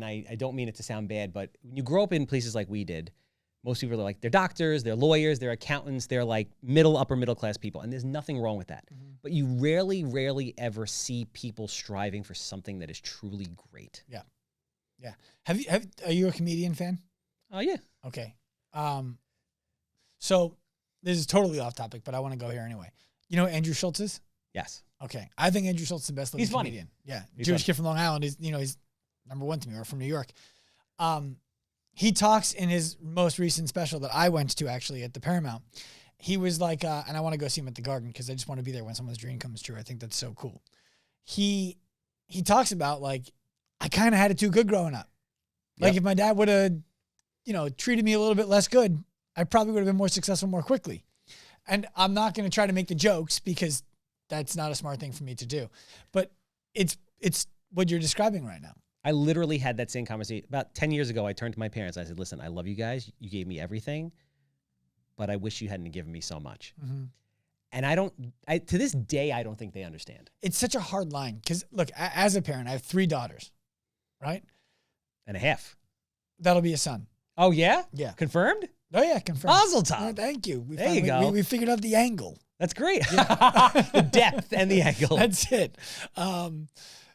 I don't mean it to sound bad, but when you grow up in places like we did, most people are like, they're doctors, they're lawyers, they're accountants, they're like upper middle class people. And there's nothing wrong with that. Mm-hmm. But you rarely ever see people striving for something that is truly great. Yeah. Yeah. Are you a comedian fan? Oh, yeah. Okay. So this is totally off topic, but I want to go here anyway. You know who Andrew Schultz is? Yes. Okay. I think Andrew Schultz is the best living comedian. Yeah. Jewish kid from Long Island. He's number one to me, or from New York. He talks in his most recent special that I went to actually at the Paramount. He was like, and I want to go see him at the Garden because I just want to be there when someone's dream comes true. I think that's so cool. He talks about like, I kind of had it too good growing up. Like if my dad would have, treated me a little bit less good, I probably would have been more successful more quickly. And I'm not going to try to make the jokes because that's not a smart thing for me to do. But it's what you're describing right now. I literally had that same conversation about 10 years ago. I turned to my parents. I said, listen, I love you guys. You gave me everything, but I wish you hadn't given me so much. And to this day, I don't think they understand. It's such a hard line because, look, as a parent, I have 3 daughters, right? And a half. That'll be a son. Oh, yeah? Yeah. Confirmed? Oh, yeah, confirmed. Mazel tov. Thank you. There you go. We figured out the angle. That's great. The depth and the angle. That's it.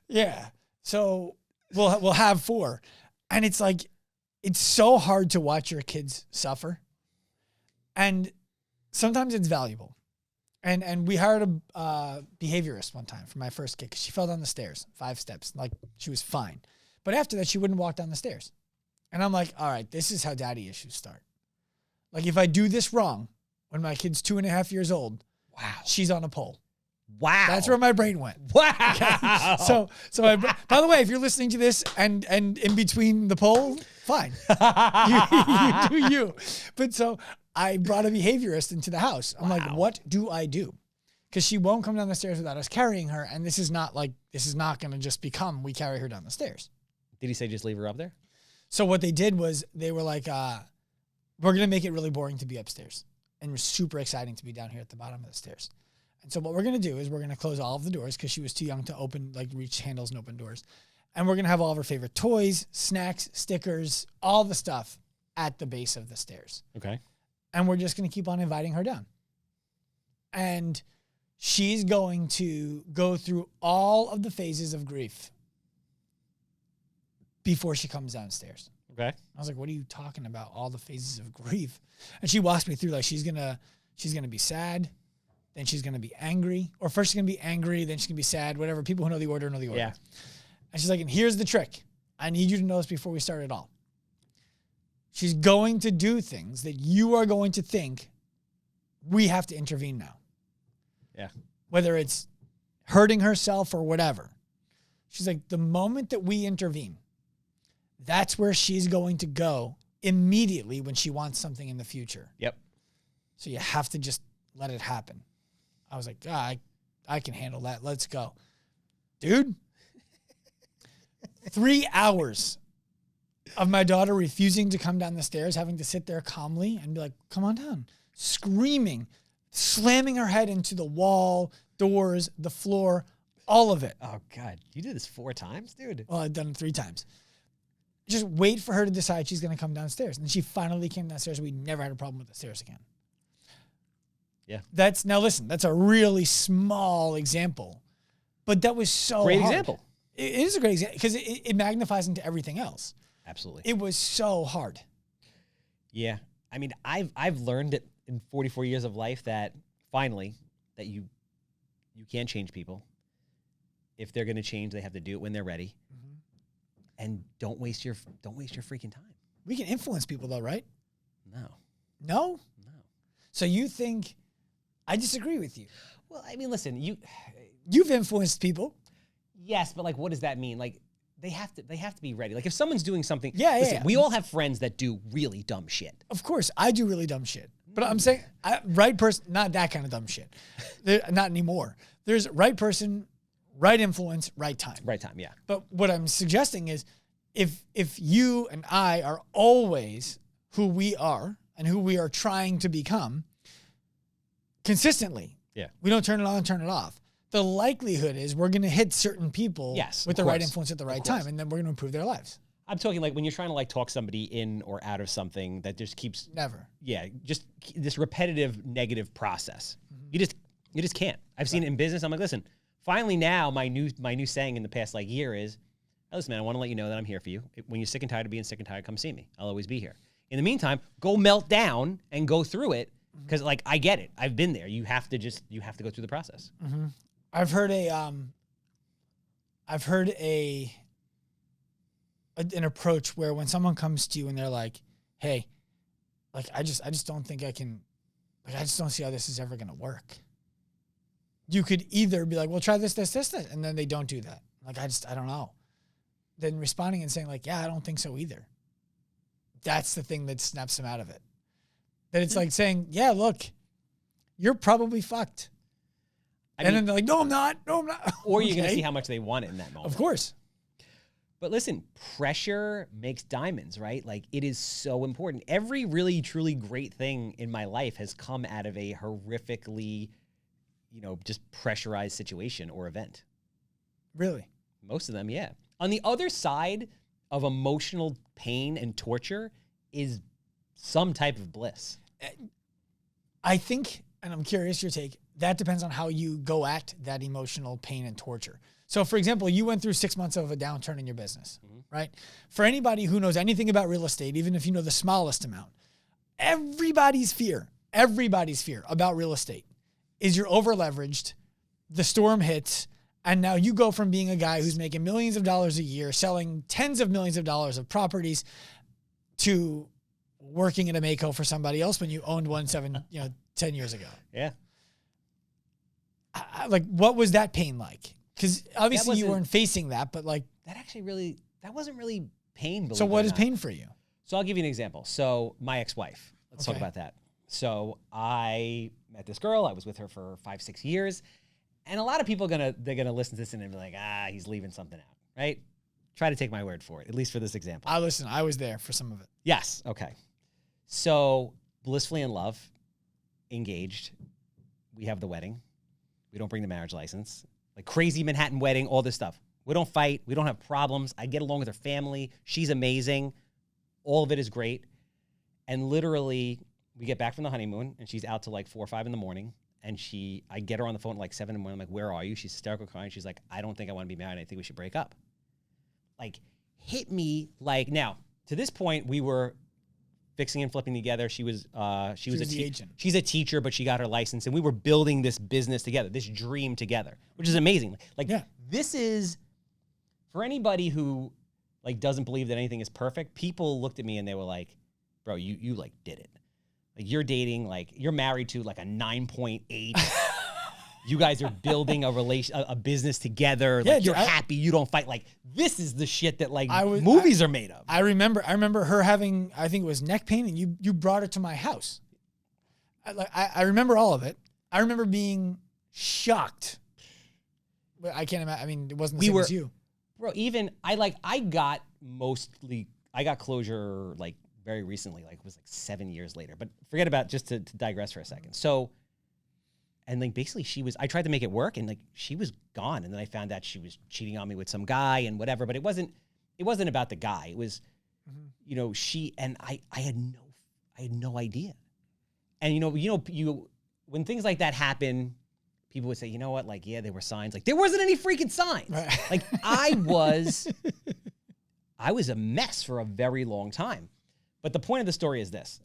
Yeah. So we'll have 4. And it's like, it's so hard to watch your kids suffer. And sometimes it's valuable. And we hired a behaviorist one time for my first kid because she fell down the stairs 5 steps. Like, she was fine. But after that, she wouldn't walk down the stairs. And I'm like, all right, this is how daddy issues start. Like, if I do this wrong when my kid's 2.5 years old, wow, she's on a pole. Wow. That's where my brain went. Wow. Okay? So by the way, if you're listening to this and in between the pole, fine. you do you. But so I brought a behaviorist into the house. I'm like, what do I do? Because she won't come down the stairs without us carrying her. And this is not going to just become, we carry her down the stairs. Did he say just leave her up there? So what they did was they were like, we're going to make it really boring to be upstairs. And it's super exciting to be down here at the bottom of the stairs. And so what we're going to do is we're going to close all of the doors because she was too young to open, like reach handles and open doors. And we're going to have all of her favorite toys, snacks, stickers, all the stuff at the base of the stairs. Okay. And we're just going to keep on inviting her down. And she's going to go through all of the phases of grief before she comes downstairs. Okay. I was like, what are you talking about? All the phases of grief. And she walks me through, like, she's going to be sad. Then she's going to be angry. Or first she's going to be angry. Then she's going to be sad. Whatever. People who know the order know the order. Yeah. And she's like, and here's the trick. I need you to know this before we start at all. She's going to do things that you are going to think we have to intervene now. Yeah. Whether it's hurting herself or whatever. She's like, the moment that we intervene, that's where she's going to go immediately when she wants something in the future. Yep. So you have to just let it happen. I was like, I can handle that. Let's go. Dude, 3 hours of my daughter refusing to come down the stairs, having to sit there calmly and be like, come on down, screaming, slamming her head into the wall, doors, the floor, all of it. Oh, God. You did this 4 times, dude? Well, I've done it 3 times. Just wait for her to decide she's going to come downstairs. And she finally came downstairs. We never had a problem with the stairs again. Yeah. Now listen, that's a really small example, but that was so great hard. example. It is a great example because it magnifies into everything else. Absolutely. It was so hard. Yeah. I mean, I've learned it in 44 years of life that finally that you can't change people. If they're going to change, they have to do it when they're ready. Mm-hmm. And don't waste your freaking time. We can influence people though, right? No. No? No. So you think I disagree with you. Well, I mean, listen, you've influenced people. Yes, but like what does that mean? Like they have to be ready. Like if someone's doing something, yeah. We all have friends that do really dumb shit. Of course, I do really dumb shit. But I'm saying right person, not that kind of dumb shit. Not anymore. There's right person, right influence, right time. Right time, yeah. But what I'm suggesting is if you and I are always who we are and who we are trying to become consistently, we don't turn it on, turn it off. The likelihood is we're going to hit certain people with the right influence at the right time, and then we're going to improve their lives. I'm talking like when you're trying to like talk somebody in or out of something that just keeps just this repetitive negative process. Mm-hmm. You just can't. I've seen it in business. I'm like, listen, finally now my new saying in the past like year is, hey, listen, man, I want to let you know that I'm here for you. When you're sick and tired of being sick and tired, come see me. I'll always be here. In the meantime, go melt down and go through it because like I get it. I've been there. You have to go through the process. Mm-hmm. I've heard an approach where when someone comes to you and they're like, hey, like, I just don't think I can, like, I just don't see how this is ever going to work. You could either be like, well, try this, and then they don't do that. Like, I don't know. Then responding and saying like, yeah, I don't think so either. That's the thing that snaps them out of it. That it's like saying, yeah, look, you're probably fucked. And then they're like, no, I'm not. Or you're going to see how much they want it in that moment. Of course. But listen, pressure makes diamonds, right? Like, it is so important. Every really, truly great thing in my life has come out of a horrifically, just pressurized situation or event. Really? Most of them, yeah. On the other side of emotional pain and torture is some type of bliss. I think, and I'm curious your take, that depends on how you go at that emotional pain and torture. So, for example, you went through 6 months of a downturn in your business, right? For anybody who knows anything about real estate, even if you know the smallest amount, everybody's fear about real estate is you're over leveraged, the storm hits, and now you go from being a guy who's making millions of dollars a year, selling tens of millions of dollars of properties, to working in a Mako for somebody else when you owned one 10 years ago. Yeah. Like, what was that pain like? Because obviously you weren't facing that, but like that wasn't really pain. So what is pain for you? So I'll give you an example. So my ex-wife, let's talk about that. So I met this girl. I was with her for 5-6 years. And a lot of people they're gonna listen to this and be like, he's leaving something out, right? Try to take my word for it, at least for this example. I was there for some of it. Yes. Okay. So blissfully in love, engaged. We have the wedding. We don't bring the marriage license. Like, crazy Manhattan wedding, all this stuff. We don't fight. We don't have problems. I get along with her family. She's amazing. All of it is great. And literally, we get back from the honeymoon, and she's out till like 4 or 5 in the morning. And I get her on the phone at like 7 in the morning. I'm like, where are you? She's hysterical crying. She's like, I don't think I want to be married. I think we should break up. Like, hit me like, now, to this point, we were fixing and flipping together. She was a agent. She's a teacher, but she got her license, and we were building this business together, this dream together, which is amazing. Like, This is, for anybody who like doesn't believe that anything is perfect, people looked at me and they were like, bro, you like did it. Like, you're dating, like, you're married to like a 9.8. You guys are building a business together. Like, you're happy. You don't fight. Like, this is the shit that movies are made of. I remember her having, I think it was neck pain, and you brought her to my house. I remember all of it. I remember being shocked. But I can't imagine. I mean, it wasn't the same as you. Bro, even I got closure like very recently. Like, it was like 7 years later. But forget about, just to digress for a second. So, and like, basically I tried to make it work, and like, she was gone. And then I found out she was cheating on me with some guy and whatever, but it wasn't about the guy. It was, she, and I had no idea. And when things like that happen, people would say, you know what? Like, yeah, there were signs. Like, there wasn't any freaking signs. Right. Like, I was a mess for a very long time. But the point of the story is this.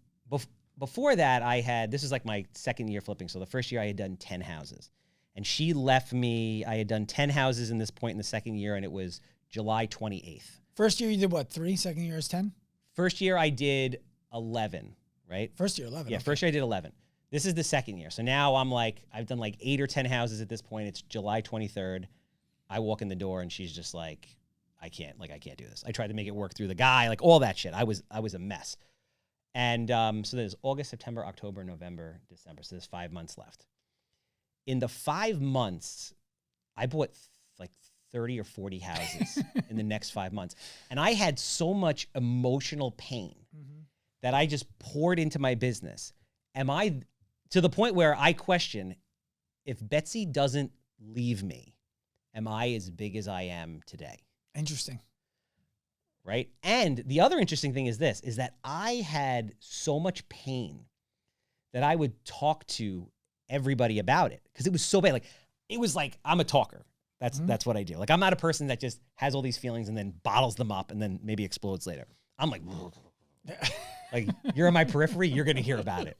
Before that, this is like my second year flipping. So the first year I had done 10 houses. And she left me, I had done 10 houses in this point in the second year, and it was July 28th. First year you did what, 3? Second year is 10? First year I did 11, right? First year 11. Yeah, okay. First year I did 11. This is the second year. So now I've done like 8 or 10 houses at this point. It's July 23rd. I walk in the door and she's just like, I can't do this. I tried to make it work through the guy, like all that shit. I was a mess. And so there's August, September, October, November, December. So there's 5 months left. In the 5 months, I bought like 30 or 40 houses in the next 5 months. And I had so much emotional pain that I just poured into my business. To the point where I question, if Betsy doesn't leave me, am I as big as I am today? Interesting. Right? And the other interesting thing is this, is that I had so much pain that I would talk to everybody about it because it was so bad. Like, it was like, I'm a talker. That's what I do. Like, I'm not a person that just has all these feelings and then bottles them up and then maybe explodes later. I'm like, like, you're in my periphery, you're going to hear about it.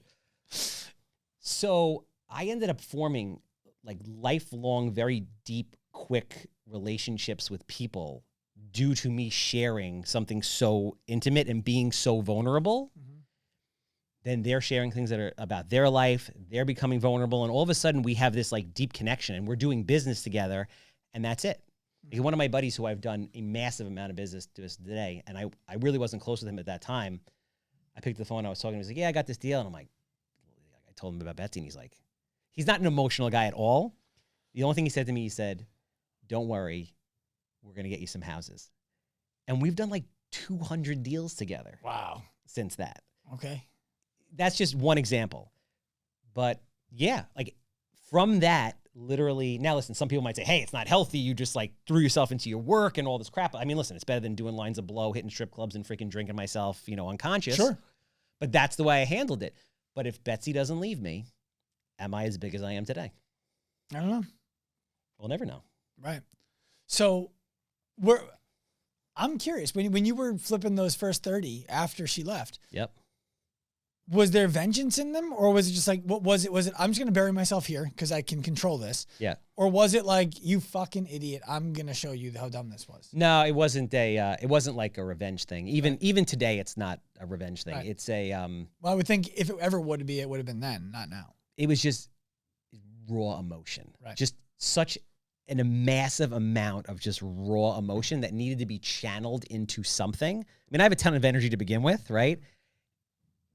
So I ended up forming like lifelong, very deep, quick relationships with people due to me sharing something so intimate and being so vulnerable. Then they're sharing things that are about their life. They're becoming vulnerable. And all of a sudden we have this like deep connection and we're doing business together. And that's it. Like, one of my buddies who I've done a massive amount of business to this today, and I really wasn't close with him at that time. I picked the phone. I was talking to him. He was like, yeah, I got this deal. And I'm like, I told him about Betsy. And he's like, he's not an emotional guy at all. The only thing he said to me, he said, don't worry, we're going to get you some houses. And we've done like 200 deals together. Wow. Since that. Okay. That's just one example. But yeah, like from that, literally, now listen, some people might say, hey, it's not healthy. You just like threw yourself into your work and all this crap. I mean, listen, it's better than doing lines of blow, hitting strip clubs and freaking drinking myself, unconscious. Sure. But that's the way I handled it. But if Betsy doesn't leave me, am I as big as I am today? I don't know. We'll never know. Right. So I'm curious, when you were flipping those first 30 after she left. Yep. Was there vengeance in them, or was it just like, what was it? Was it, I'm just going to bury myself here because I can control this? Yeah. Or was it like, you fucking idiot, I'm going to show you how dumb this was? No, it wasn't it wasn't like a revenge thing. Even today, it's not a revenge thing. Right. It's a, well, I would think if it ever would be, it would have been then, not now. It was just raw emotion. Right. Just such a massive amount of just raw emotion that needed to be channeled into something. I mean, I have a ton of energy to begin with, right?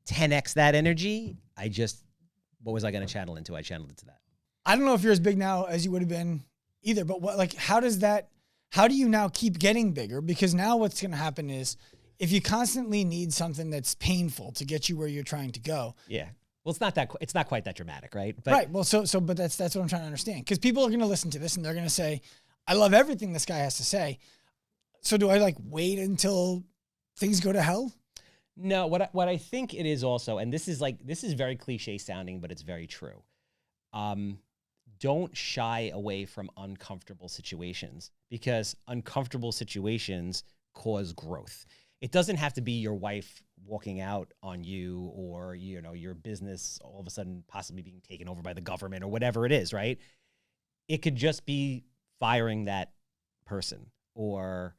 10x that energy. What was I going to channel into? I channeled it to that. I don't know if you're as big now as you would have been either, but how do you now keep getting bigger? Because now what's going to happen is if you constantly need something that's painful to get you where you're trying to go. Yeah. Well, it's not quite that dramatic, right? But, right. Well, but that's what I'm trying to understand. Because people are going to listen to this and they're going to say, I love everything this guy has to say. So do I wait until things go to hell? No, what I think it is also, and this is very cliche sounding, but it's very true. Don't shy away from uncomfortable situations, because uncomfortable situations cause growth. It doesn't have to be your wife walking out on you, or your business all of a sudden possibly being taken over by the government, or whatever it is, right? It could just be firing that person, or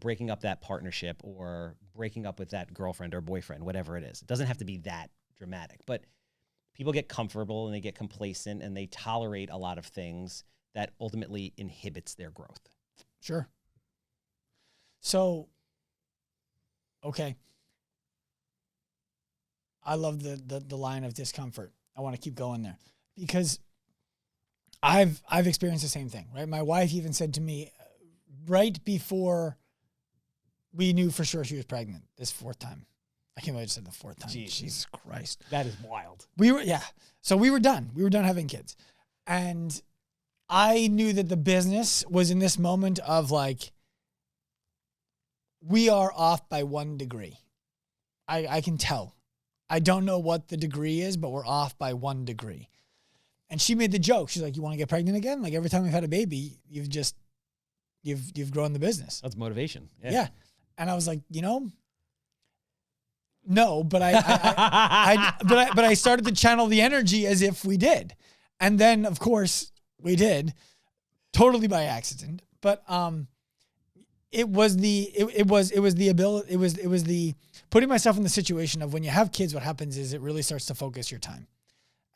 breaking up that partnership, or breaking up with that girlfriend or boyfriend, whatever it is. It doesn't have to be that dramatic, but people get comfortable and they get complacent and they tolerate a lot of things that ultimately inhibits their growth. Sure. So, okay. I love the line of discomfort. I want to keep going there because I've experienced the same thing, right? My wife even said to me right before we knew for sure she was pregnant this fourth time. I can't believe I just said the fourth time. Jeez. Jesus Christ. That is wild. So we were done. We were done having kids. And I knew that the business was in this moment of we are off by 1 degree. I can tell. I don't know what the degree is, but we're off by 1 degree. And she made the joke. She's like, you want to get pregnant again? Like every time we've had a baby, you've grown the business. That's motivation. Yeah. And I was like, no, but I started to channel the energy as if we did. And then of course we did, totally by accident. But it was the putting myself in the situation of when you have kids, what happens is it really starts to focus your time.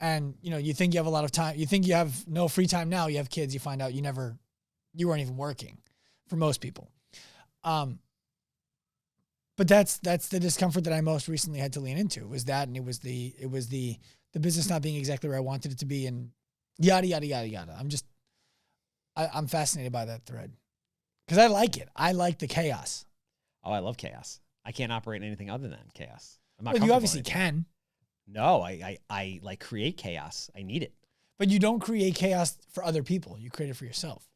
And you think you have a lot of time, you think you have no free time now, you have kids, you find out you weren't even working for most people. But that's the discomfort that I most recently had to lean into, was that, and it was the business not being exactly where I wanted it to be, and yada yada yada yada. I'm fascinated by that thread because I like it. I like the chaos. Oh, I love chaos. I can't operate in anything other than chaos. I'm not. Well, you obviously can. No, I like create chaos. I need it. But you don't create chaos for other people. You create it for yourself.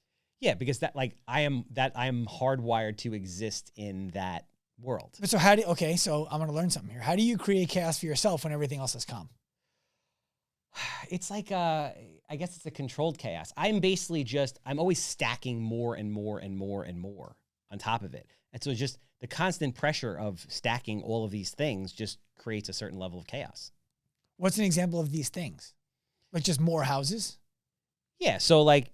Yeah, because I am hardwired to exist in that world. So so I'm going to learn something here. How do you create chaos for yourself when everything else is calm? It's I guess it's a controlled chaos. I'm always stacking more and more and more and more on top of it. And so just the constant pressure of stacking all of these things just creates a certain level of chaos. What's an example of these things? Like just more houses? Yeah. So okay,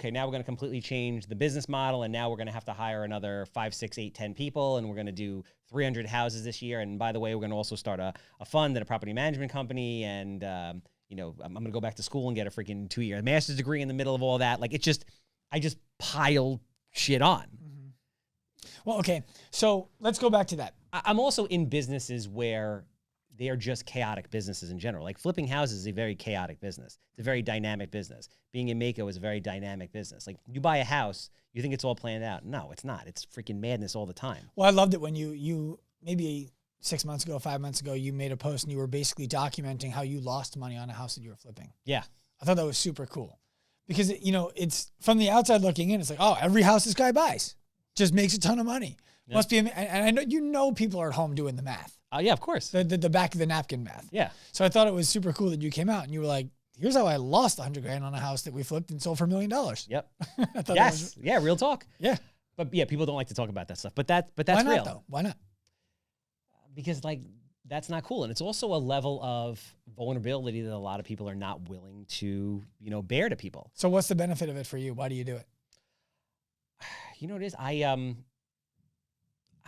now we're going to completely change the business model, and now we're going to have to hire another 5, 6, 8, 10 people, and we're going to do 300 houses this year. And by the way, we're going to also start a fund and a property management company, and I'm going to go back to school and get a freaking 2-year master's degree in the middle of all that. I just pile shit on. Mm-hmm. Well, okay, so let's go back to that. I'm also in businesses where they are just chaotic businesses in general. Like flipping houses is a very chaotic business. It's a very dynamic business. Being in Mako is a very dynamic business. Like you buy a house, you think it's all planned out. No, it's not. It's freaking madness all the time. Well, I loved it when you maybe 6 months ago, 5 months ago, you made a post and you were basically documenting how you lost money on a house that you were flipping. Yeah. I thought that was super cool because, it's from the outside looking in, it's like, oh, every house this guy buys just makes a ton of money. Yeah. Must be, and I know, people are at home doing the math. Yeah, of course. The back of the napkin math. Yeah. So I thought it was super cool that you came out and you were like, here's how I lost $100,000 on a house that we flipped and sold for $1 million. Yep. Yes. Yeah. Real talk. Yeah. But yeah, people don't like to talk about that stuff, but that's Why not, real. Though? Why not? Because that's not cool. And it's also a level of vulnerability that a lot of people are not willing to, bear to people. So what's the benefit of it for you? Why do you do it? You know what it is? I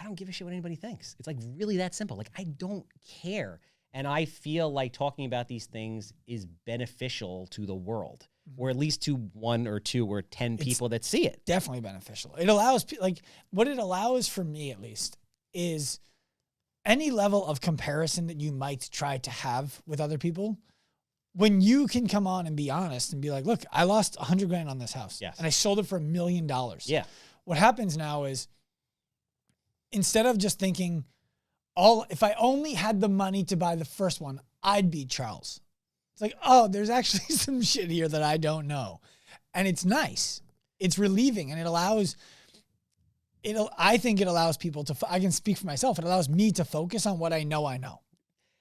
don't give a shit what anybody thinks. It's like really that simple. Like I don't care. And I feel like talking about these things is beneficial to the world, or at least to 1 or 2 or 10 people that see it. Definitely beneficial. It allows, what it allows for me at least is any level of comparison that you might try to have with other people. When you can come on and be honest and be like, look, I lost $100,000 on this house. Yes. And I sold it for $1 million. Yeah. What happens now is instead of just thinking, if I only had the money to buy the first one, I'd be Charles. It's like, oh, there's actually some shit here that I don't know. And it's nice. It's relieving. And I think it allows people to, I can speak for myself. It allows me to focus on what I know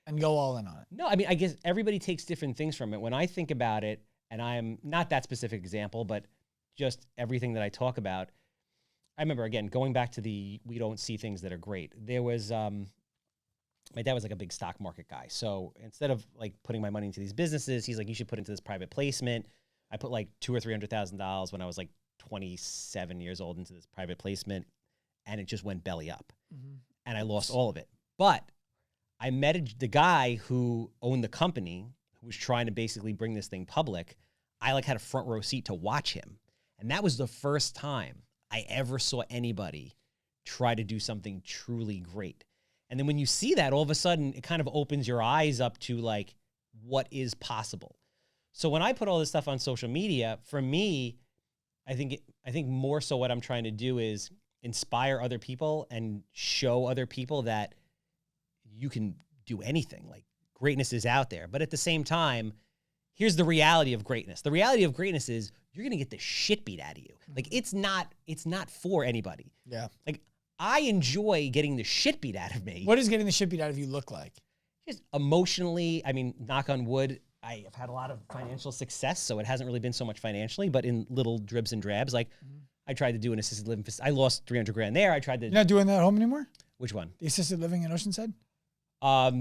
and go all in on it. No, I mean, I guess everybody takes different things from it. When I think about it, and I'm not that specific example, but just everything that I talk about, I remember, again, going back to we don't see things that are great. There was, my dad was like a big stock market guy. So instead of like putting my money into these businesses, he's like, you should put into this private placement. I put like $200,000 or $300,000 when I was like 27 years old into this private placement, and it just went belly up. Mm-hmm. And I lost all of it. But I met the guy who owned the company, who was trying to basically bring this thing public. I like had a front row seat to watch him. And that was the first time I ever saw anybody try to do something truly great. And then when you see that, all of a sudden, it kind of opens your eyes up to like what is possible. So when I put all this stuff on social media, for me, I think more so what I'm trying to do is inspire other people and show other people that you can do anything. Like greatness is out there. But at the same time, here's the reality of greatness. The reality of greatness is you're going to get the shit beat out of you. Like it's not for anybody. Yeah. Like I enjoy getting the shit beat out of me. What does getting the shit beat out of you look like? Just emotionally, I mean, knock on wood, I have had a lot of financial success, so it hasn't really been so much financially, but in little dribs and drabs. Like I tried to do an assisted living. I lost $300,000 there. I tried to. You're not doing that at home anymore? Which one? The assisted living in Oceanside?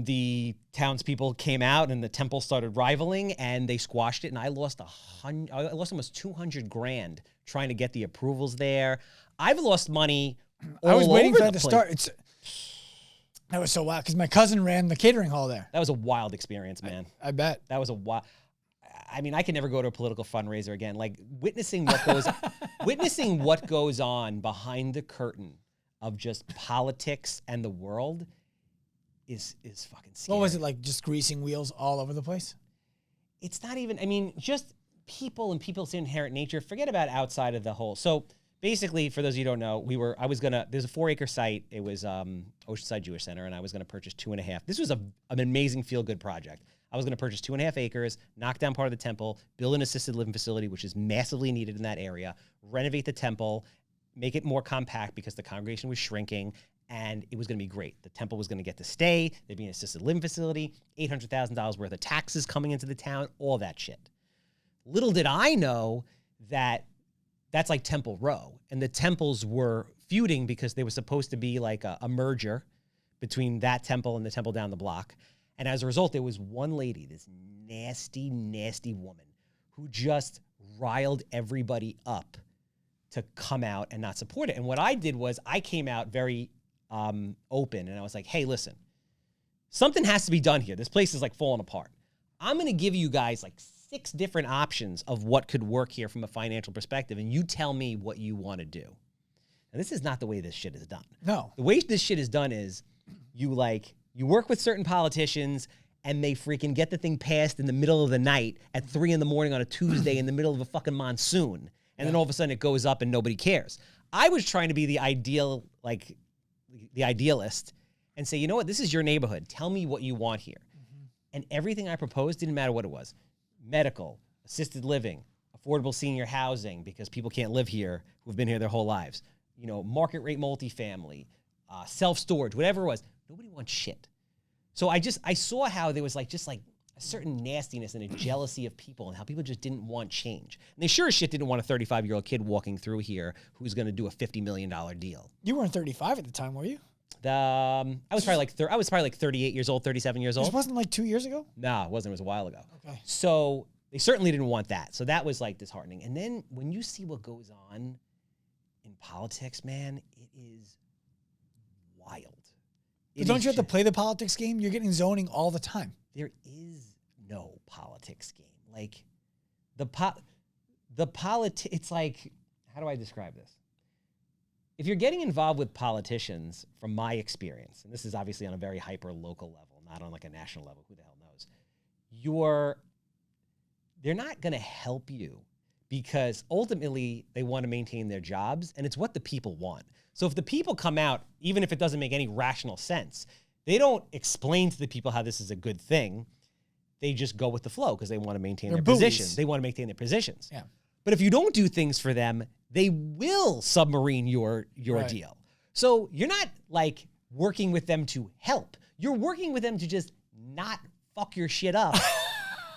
The townspeople came out and the temple started rivaling and they squashed it. And I lost almost $200,000 trying to get the approvals there. I've lost money. I was waiting for that to start. That was so wild because my cousin ran the catering hall there. That was a wild experience, man. I bet. That was a wild. I mean, I can never go to a political fundraiser again. Like witnessing what goes on behind the curtain of just politics and the world is fucking scary. What was it like? Just greasing wheels all over the place? It's not even. I mean, just people and people's inherent nature. Forget about outside of the whole. So basically, for those of you who don't know, there's a 4-acre site. It was Oceanside Jewish Center, and I was going to purchase 2.5. This was an amazing feel-good project. I was going to purchase 2.5 acres, knock down part of the temple, build an assisted living facility, which is massively needed in that area, renovate the temple, make it more compact because the congregation was shrinking, and it was going to be great. The temple was going to get to stay. There'd be an assisted living facility, $800,000 worth of taxes coming into the town, all that shit. Little did I know that that's like Temple Row. And the temples were feuding because they were supposed to be like a merger between that temple and the temple down the block. And as a result, there was one lady, this nasty, nasty woman, who just riled everybody up to come out and not support it. And what I did was I came out very open, and I was like, hey, listen, something has to be done here. This place is like falling apart. I'm going to give you guys like 6 different options of what could work here from a financial perspective, and you tell me what you want to do. And this is not the way this shit is done. No. The way this shit is done is you like You work with certain politicians, and they freaking get the thing passed in the middle of the night at 3 a.m. on a Tuesday in the middle of a fucking monsoon. And then all of a sudden it goes up and nobody cares. I was trying to be the idealist and say, you know what, this is your neighborhood. Tell me what you want here. And everything I proposed didn't matter what it was. Medical, assisted living, affordable senior housing, because people can't live here who've been here their whole lives. You know, market rate multifamily, self-storage, whatever it was. Nobody wants shit. So I saw how there was just a certain nastiness and a jealousy of people and how people just didn't want change. And they sure as shit didn't want a 35-year-old kid walking through here who's going to do a $50 million deal. You weren't 35 at the time, were you? I was probably like 38 years old, 37 years old. This wasn't like 2 years ago? No, it wasn't. It was a while ago. Okay. So they certainly didn't want that. So that was disheartening. And then when you see what goes on in politics, man, it is wild. But don't you have to play the politics game? You're getting zoning all the time. There is no politics game. It's like, how do I describe this? If you're getting involved with politicians, from my experience, and this is obviously on a very hyper local level, not on a national level, who the hell knows, they're not going to help you because ultimately they want to maintain their jobs, and it's what the people want. So if the people come out, even if it doesn't make any rational sense, they don't explain to the people how this is a good thing. They just go with the flow because they want to maintain their positions. They want to maintain their positions. Yeah. But if you don't do things for them, they will submarine your deal. So you're not working with them to help. You're working with them to just not fuck your shit up.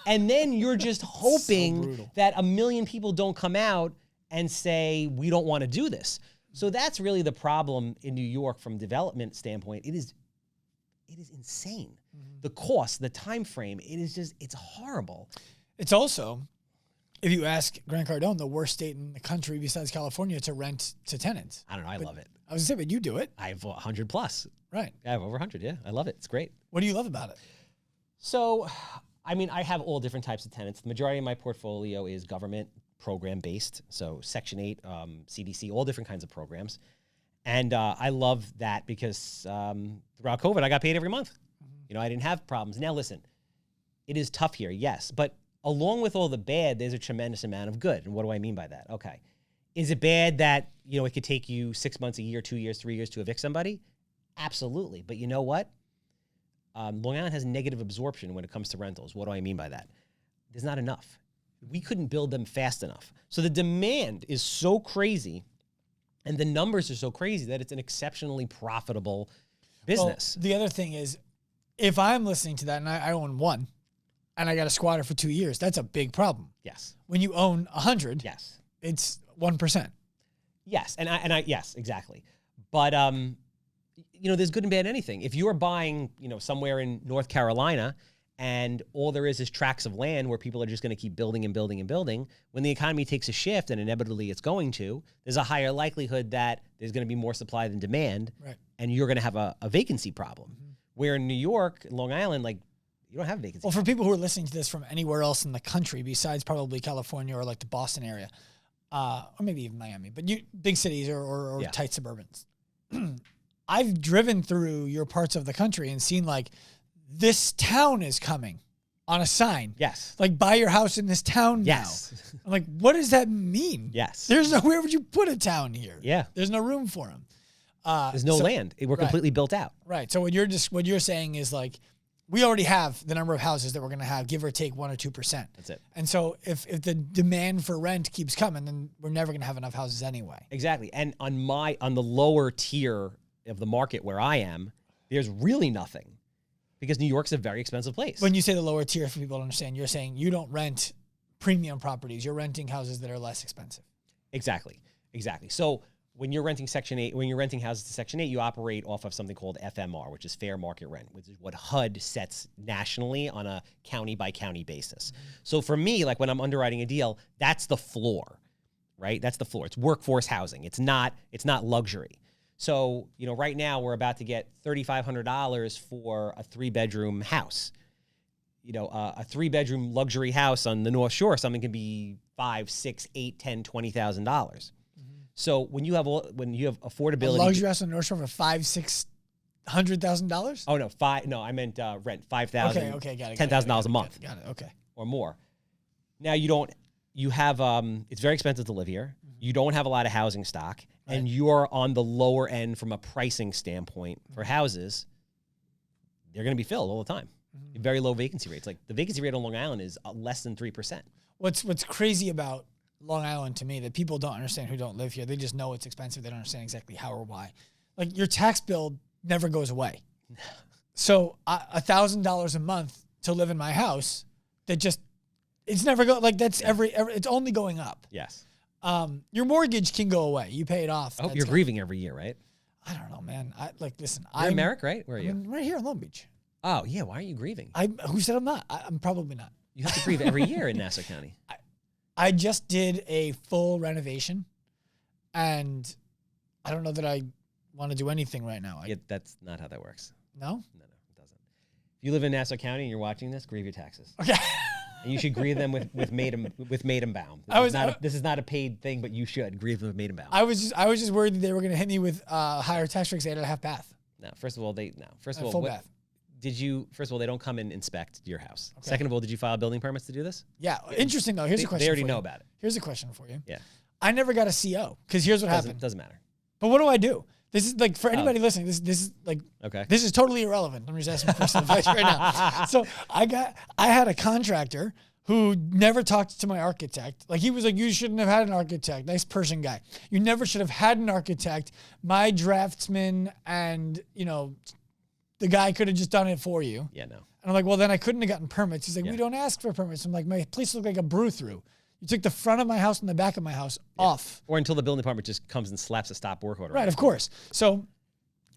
And then you're just hoping that 1 million people don't come out and say, we don't want to do this. So that's really the problem in New York from development standpoint. It is insane. Mm-hmm. The cost, the time frame, it's horrible. It's also, if you ask Grant Cardone, the worst state in the country besides California to rent to tenants. I don't know. I love it. I was going to say, but you do it. I have 100 plus. Right. I have over 100. Yeah. I love it. It's great. What do you love about it? So, I have all different types of tenants. The majority of my portfolio is government program based. So Section 8, CDC, all different kinds of programs. And I love that because throughout COVID, I got paid every month. Mm-hmm. I didn't have problems. Now, listen, it is tough here, yes. But along with all the bad, there's a tremendous amount of good. And what do I mean by that? Okay. Is it bad that, it could take you 6 months, a year, 2 years, 3 years to evict somebody? Absolutely. But you know what? Long Island has negative absorption when it comes to rentals. What do I mean by that? There's not enough. We couldn't build them fast enough. So the demand is so crazy and the numbers are so crazy that it's an exceptionally profitable business. Well, the other thing is, if I'm listening to that and I own one and I got a squatter for 2 years, that's a big problem. Yes. When you own 100, yes, it's 1%. Yes. And I yes, exactly. But, there's good and bad in anything. If you're buying, somewhere in North Carolina and all there is tracts of land where people are just going to keep building and building and building, when the economy takes a shift, and inevitably it's going to, there's a higher likelihood that there's going to be more supply than demand, right, and you're going to have a vacancy problem. Mm-hmm. Where in New York, Long Island, you don't have a vacancy. Well, for people who are listening to this from anywhere else in the country besides probably California or the Boston area, or maybe even Miami, but big cities or tight suburbans. I've driven through your parts of the country and seen this town is coming on a sign. Yes. Buy your house in this town now. Yes. I'm what does that mean? Yes. Where would you put a town here? Yeah. There's no room for them. There's no land. We're completely built out. Right. So what you're saying is we already have the number of houses that we're going to have, give or take 1 or 2%. That's it. And so if the demand for rent keeps coming, then we're never going to have enough houses anyway. Exactly. And on the lower tier of the market where I am, there's really nothing because New York's a very expensive place. When you say the lower tier, for people to understand, you're saying you don't rent premium properties. You're renting houses that are less expensive. Exactly. So when you're renting Section 8, when you're renting houses to Section 8, you operate off of something called FMR, which is fair market rent, which is what HUD sets nationally on a county by county basis. Mm-hmm. So for me, when I'm underwriting a deal, that's the floor, right? That's the floor. It's workforce housing. It's not luxury. So, right now we're about to get $3,500 for a 3-bedroom house. A 3-bedroom luxury house on the North Shore, something can be $5,000, $6,000, $8,000, $10,000, $20,000. So when you have affordability, a luxury house on the North Shore for $5,000, $100,000? Oh no, no, I meant rent. $5,000. Okay, got it. $10,000 a month. Got it. Okay. Or more. Now you have it's very expensive to live here. You don't have a lot of housing stock, and you're on the lower end from a pricing standpoint for houses. They're going to be filled all the time. Very low vacancy rates. Like the vacancy rate on Long Island is less than 3%. What's crazy about Long Island to me that people don't understand who don't live here, they just know it's expensive. They don't understand exactly how or why. Like your tax bill never goes away. So $1,000 a month to live in my house, it's never like that's it's only going up. Yes. Your mortgage can go away. You pay it off. I hope you're grieving every year, right? I don't know, man. Listen. You're in Merrick, right? Where are you? I'm right here in Long Beach. Oh yeah. Why are you grieving? Who said I'm not? I'm probably not. You have to grieve every year in Nassau County. I just did a full renovation, and I don't know that I want to do anything right now. That's not how that works. No? No, it doesn't. If you live in Nassau County and you're watching this, grieve your taxes. Okay. And you should grieve them with Maiden Bound. This is not a paid thing, but you should grieve them with Maiden Bound. I was just worried that they were going to hit me with higher tax rates. 8.5 bath. No, first of all, full bath. First of all, they don't come and inspect your house. Okay. Second of all, did you file building permits to do this? Yeah. Interesting though. Here's a question. They already know about it. Here's a question for you. Yeah. I never got a CO because here's what happened. Doesn't matter. But what do I do? This is like for anybody listening. This is like This is totally irrelevant. I'm just asking personal advice right now. So I had a contractor who never talked to my architect. Like he was like, you shouldn't have had an architect. Nice Persian guy. You never should have had an architect. My draftsman and the guy could have just done it for you. Yeah, no. And I'm like, well, then I couldn't have gotten permits. He's like, we don't ask for permits. I'm like, my place looked like a brew through. You took the front of my house and the back of my house off. Or until the building department just comes and slaps a stop work order. Right, of course. So,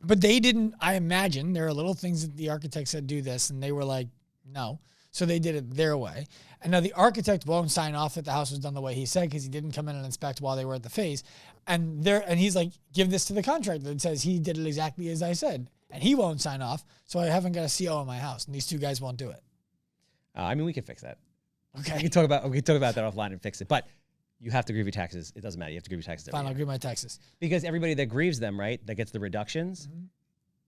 but they didn't, I imagine, there are little things that the architect said do this, and they were like, no. So they did it their way. And now the architect won't sign off that the house was done the way he said because he didn't come in and inspect while they were at the phase. And he's like, give this to the contractor that says he did it exactly as I said. And he won't sign off, so I haven't got a CO in my house, and these two guys won't do it. I mean, we can fix that. Okay. We can talk about that offline and fix it. But you have to grieve your taxes. It doesn't matter. You have to grieve your taxes. Fine, I'll grieve my taxes. Because everybody that grieves them, right, that gets the reductions,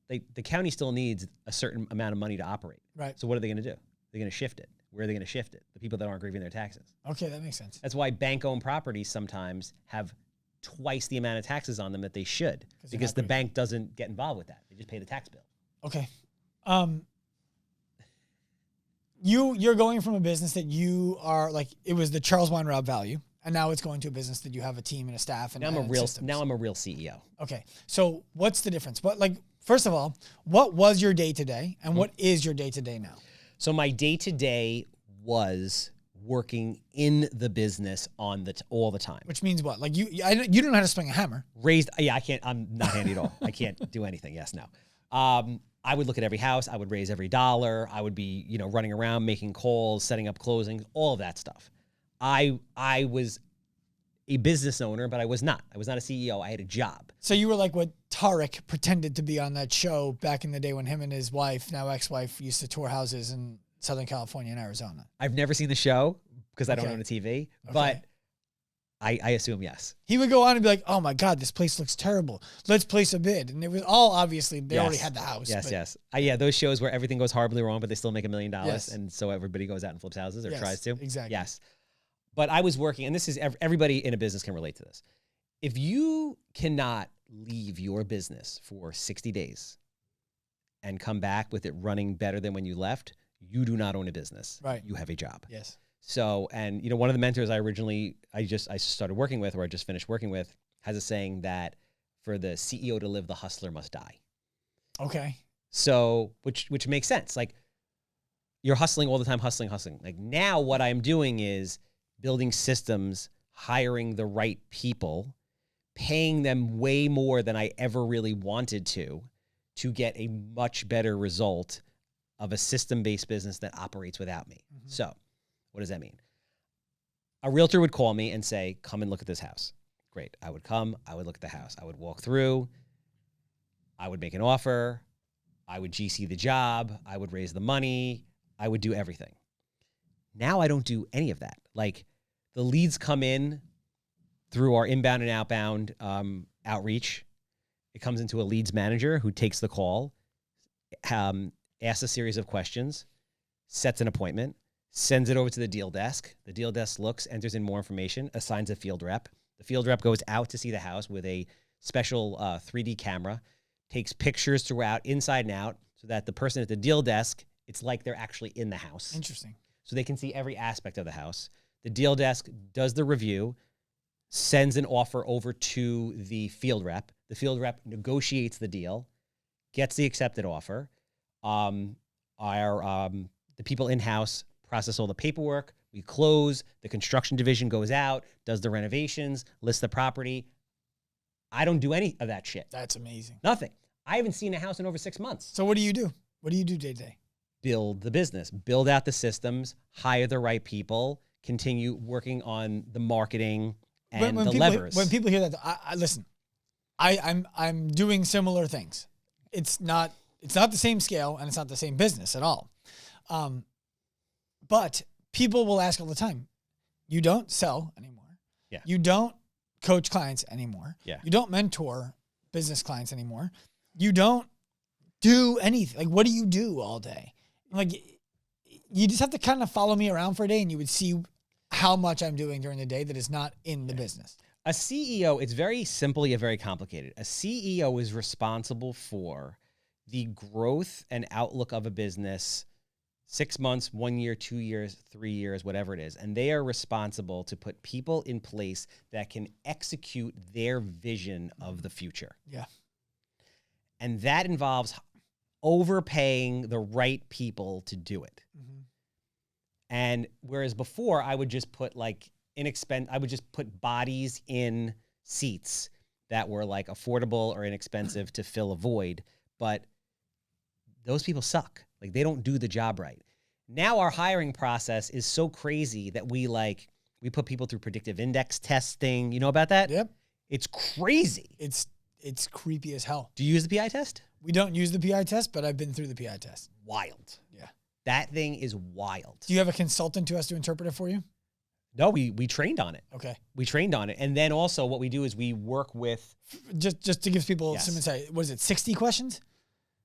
the county still needs a certain amount of money to operate. Right. So what are they going to do? They're going to shift it. Where are they going to shift it? The people that aren't grieving their taxes. Okay, that makes sense. That's why bank-owned properties sometimes have twice the amount of taxes on them that they should, because the bank doesn't get involved with that. They just pay the tax bill. Okay. You're going from a business that you are like, it was the Charles Weinraub value, and now it's going to a business that you have a team and a staff and now I'm a real systems. CEO. Okay. So what's the difference? First of all, what was your day to day and what is your day to day now? So my day to day was working in the business all the time. Which means what? Like you don't know how to swing a hammer. I can't. I'm not handy at all. I can't do anything. Yes, no. I would look at every house. I would raise every dollar. I would be, running around, making calls, setting up closings, all of that stuff. I was a business owner, but I was not. I was not a CEO. I had a job. So you were like what Tarek pretended to be on that show back in the day when him and his wife, now ex-wife, used to tour houses in Southern California and Arizona. I've never seen the show because I don't own a TV, but I assume yes. He would go on and be like, oh my God, this place looks terrible. Let's place a bid. And it was all obviously, they already had the house. Yes. Yeah, those shows where everything goes horribly wrong, but they still make $1 million. And so everybody goes out and flips houses or tries to. Exactly. Yes. But I was working, and this is everybody in a business can relate to this. If you cannot leave your business for 60 days and come back with it running better than when you left, you do not own a business. Right. You have a job. Yes. So, and one of the mentors I started working with, or I just finished working with, has a saying that for the CEO to live, the hustler must die. Okay. So, which makes sense. Like you're hustling all the time, hustling. Like now what I'm doing is building systems, hiring the right people, paying them way more than I ever really wanted to get a much better result of a system-based business that operates without me. Mm-hmm. So what does that mean? A realtor would call me and say, come and look at this house. Great. I would come. I would look at the house. I would walk through. I would make an offer. I would GC the job. I would raise the money. I would do everything. Now I don't do any of that. Like the leads come in through our inbound and outbound outreach. It comes into a leads manager who takes the call. asks a series of questions, sets an appointment, sends it over to the deal desk. The deal desk looks, enters in more information, assigns a field rep. The field rep goes out to see the house with a special 3D camera, takes pictures throughout, inside and out, so that the person at the deal desk, it's like they're actually in the house. Interesting. So they can see every aspect of the house. The deal desk does the review, sends an offer over to the field rep. The field rep negotiates the deal, gets the accepted offer. The people in-house process all the paperwork. We close. The construction division goes out, does the renovations, lists the property. I don't do any of that shit. That's amazing. Nothing. I haven't seen a house in over 6 months. So what do you do? What do you do day to day? Build the business, build out the systems, hire the right people, continue working on the marketing and the levers. When people hear that, listen, I'm doing similar things. It's not the same scale and it's not the same business at all. But people will ask all the time, you don't sell anymore. Yeah. You don't coach clients anymore. Yeah. You don't mentor business clients anymore. You don't do anything. Like, what do you do all day? Like, you just have to kind of follow me around for a day and you would see how much I'm doing during the day that is not in the business. A CEO, it's very simple yet very complicated. A CEO is responsible for the growth and outlook of a business 6 months, 1 year, 2 years, 3 years, whatever it is. And they are responsible to put people in place that can execute their vision of the future. Yeah. And that involves overpaying the right people to do it. Mm-hmm. And whereas before I would just put like I would just put bodies in seats that were like affordable or inexpensive to fill a void. But those people suck. Like, they don't do the job right. Now our hiring process is so crazy that we put people through predictive index testing. You know about that? Yep. It's crazy. It's creepy as hell. Do you use the PI test? We don't use the PI test, but I've been through the PI test. Wild. Yeah. That thing is wild. Do you have a consultant who has to interpret it for you? No, we trained on it. Okay. We trained on it. And then also what we do is we work with... Just to give people Yes. some insight, what is it, 60 questions?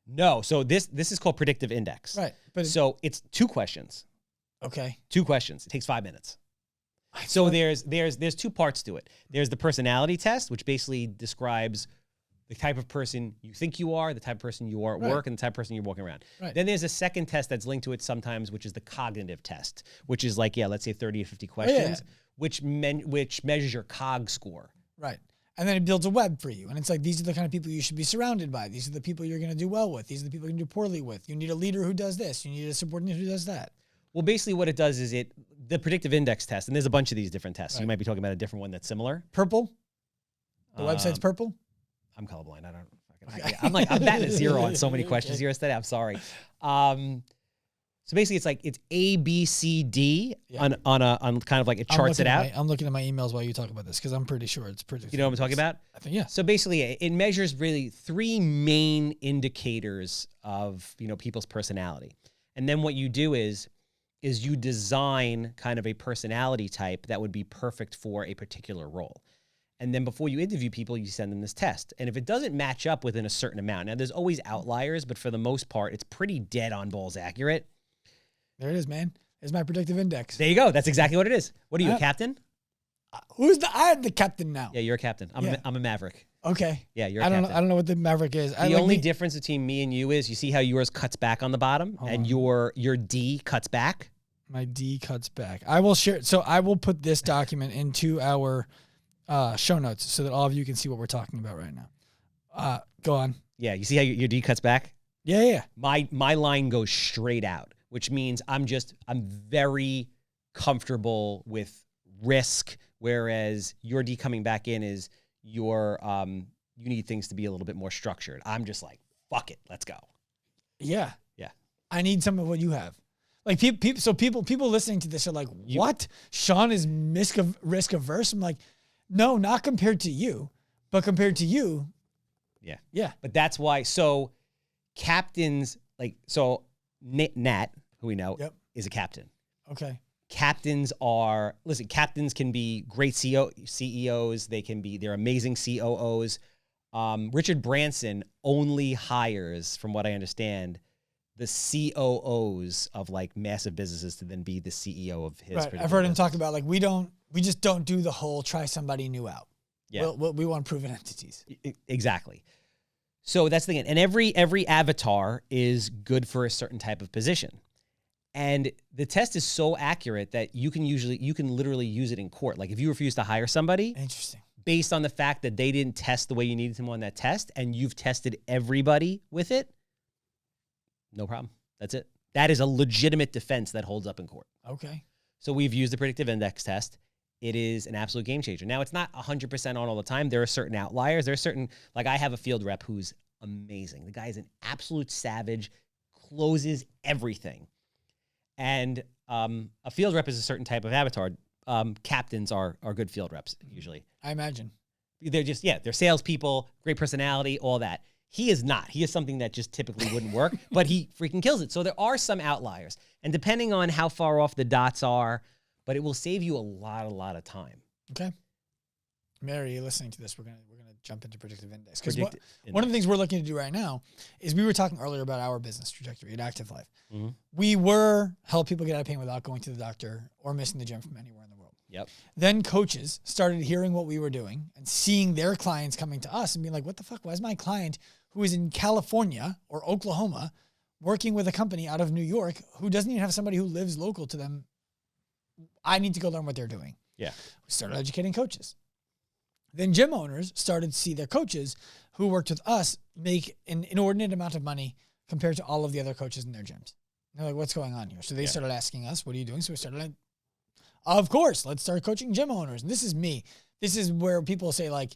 No, so this is called predictive index. Right. But So it's 2 questions. okay. 2 questions. It takes 5 minutes. So there's 2 parts to it. There's the personality test, which basically describes the type of person you think you are, the type of person you are at Right. work, and the type of person you're walking around. Right. Then there's a second test that's linked to it sometimes, which is the cognitive test, which is like, let's say 30 to 50 questions, which measures your cog score. Right. And then it builds a web for you. And it's like, these are the kind of people you should be surrounded by. These are the people you're going to do well with. These are the people you can do poorly with. You need a leader who does this. You need a subordinate who does that. Well, basically what it does is the predictive index test, and there's a bunch of these different tests. Right. You might be talking about a different one that's similar. Purple? The website's purple? I'm colorblind. I don't fucking idea. I'm batting a 0 on so many questions here today. I'm sorry. So basically it's A, B, C, D on kind of like it charts it out. I'm looking at my emails while you talk about this because I'm pretty sure it's pretty. You know what I'm talking about? I think, yeah. So basically it measures really 3 main indicators of, people's personality. And then what you do is you design kind of a personality type that would be perfect for a particular role. And then before you interview people, you send them this test. And if it doesn't match up within a certain amount, now there's always outliers, but for the most part, it's pretty dead on balls accurate. There it is, man. It's my predictive index. There you go. That's exactly what it is. What are you, a captain? I'm the captain now. Yeah, you're a captain. I'm a maverick. Okay. Yeah, you're a captain. I don't know what the maverick is. The only difference between me and you is you see how yours cuts back on the bottom and your D cuts back? My D cuts back. I will share. So I will put this document into our show notes so that all of you can see what we're talking about right now. Go on. Yeah, you see how your D cuts back? Yeah. My line goes straight out, which means I'm very comfortable with risk, whereas your D coming back in is you need things to be a little bit more structured. I'm just like, fuck it, let's go. Yeah. Yeah. I need some of what you have. Like people listening to this are like, what? Sean is risk averse? I'm like, no, not compared to you, but compared to you. Yeah. Yeah. But that's why, so captains, Nat, who we know, is a captain. Okay. Captains can be great CEOs. They're amazing COOs. Richard Branson only hires, from what I understand, the COOs of like massive businesses to then be the CEO of his. Right. I've heard him talk about like we just don't do the whole try somebody new out. Yeah, we want proven entities. Exactly. So that's the thing, and every avatar is good for a certain type of position, and the test is so accurate that you can literally use it in court. Like if you refuse to hire somebody, Interesting. based on the fact that they didn't test the way you needed them on that test, and you've tested everybody with it, no problem. That's it. That is a legitimate defense that holds up in court. Okay. So we've used the predictive index test. It is an absolute game changer. Now, it's not 100% on all the time. There are certain outliers. There are certain, like I have a field rep who's amazing. The guy is an absolute savage, closes everything. And a field rep is a certain type of avatar. Captains are good field reps, usually. I imagine. They're just, they're salespeople, great personality, all that. He is not. He is something that just typically wouldn't work, but he freaking kills it. So there are some outliers. And depending on how far off the dots are, but it will save you a lot of time. Okay. Mary, you're listening to this. We're gonna jump into predictive index. Because one of the things we're looking to do right now is we were talking earlier about our business trajectory at Active Life. Mm-hmm. We were help people get out of pain without going to the doctor or missing the gym from anywhere in the world. Yep. Then coaches started hearing what we were doing and seeing their clients coming to us and being like, what the fuck? Why is my client who is in California or Oklahoma working with a company out of New York who doesn't even have somebody who lives local to them? I need to go learn what they're doing. Yeah. We started educating coaches. Then gym owners started to see their coaches who worked with us make an inordinate amount of money compared to all of the other coaches in their gyms. And they're like, what's going on here? So they started asking us, what are you doing? So we started like, of course, let's start coaching gym owners. And this is me. This is where people say like,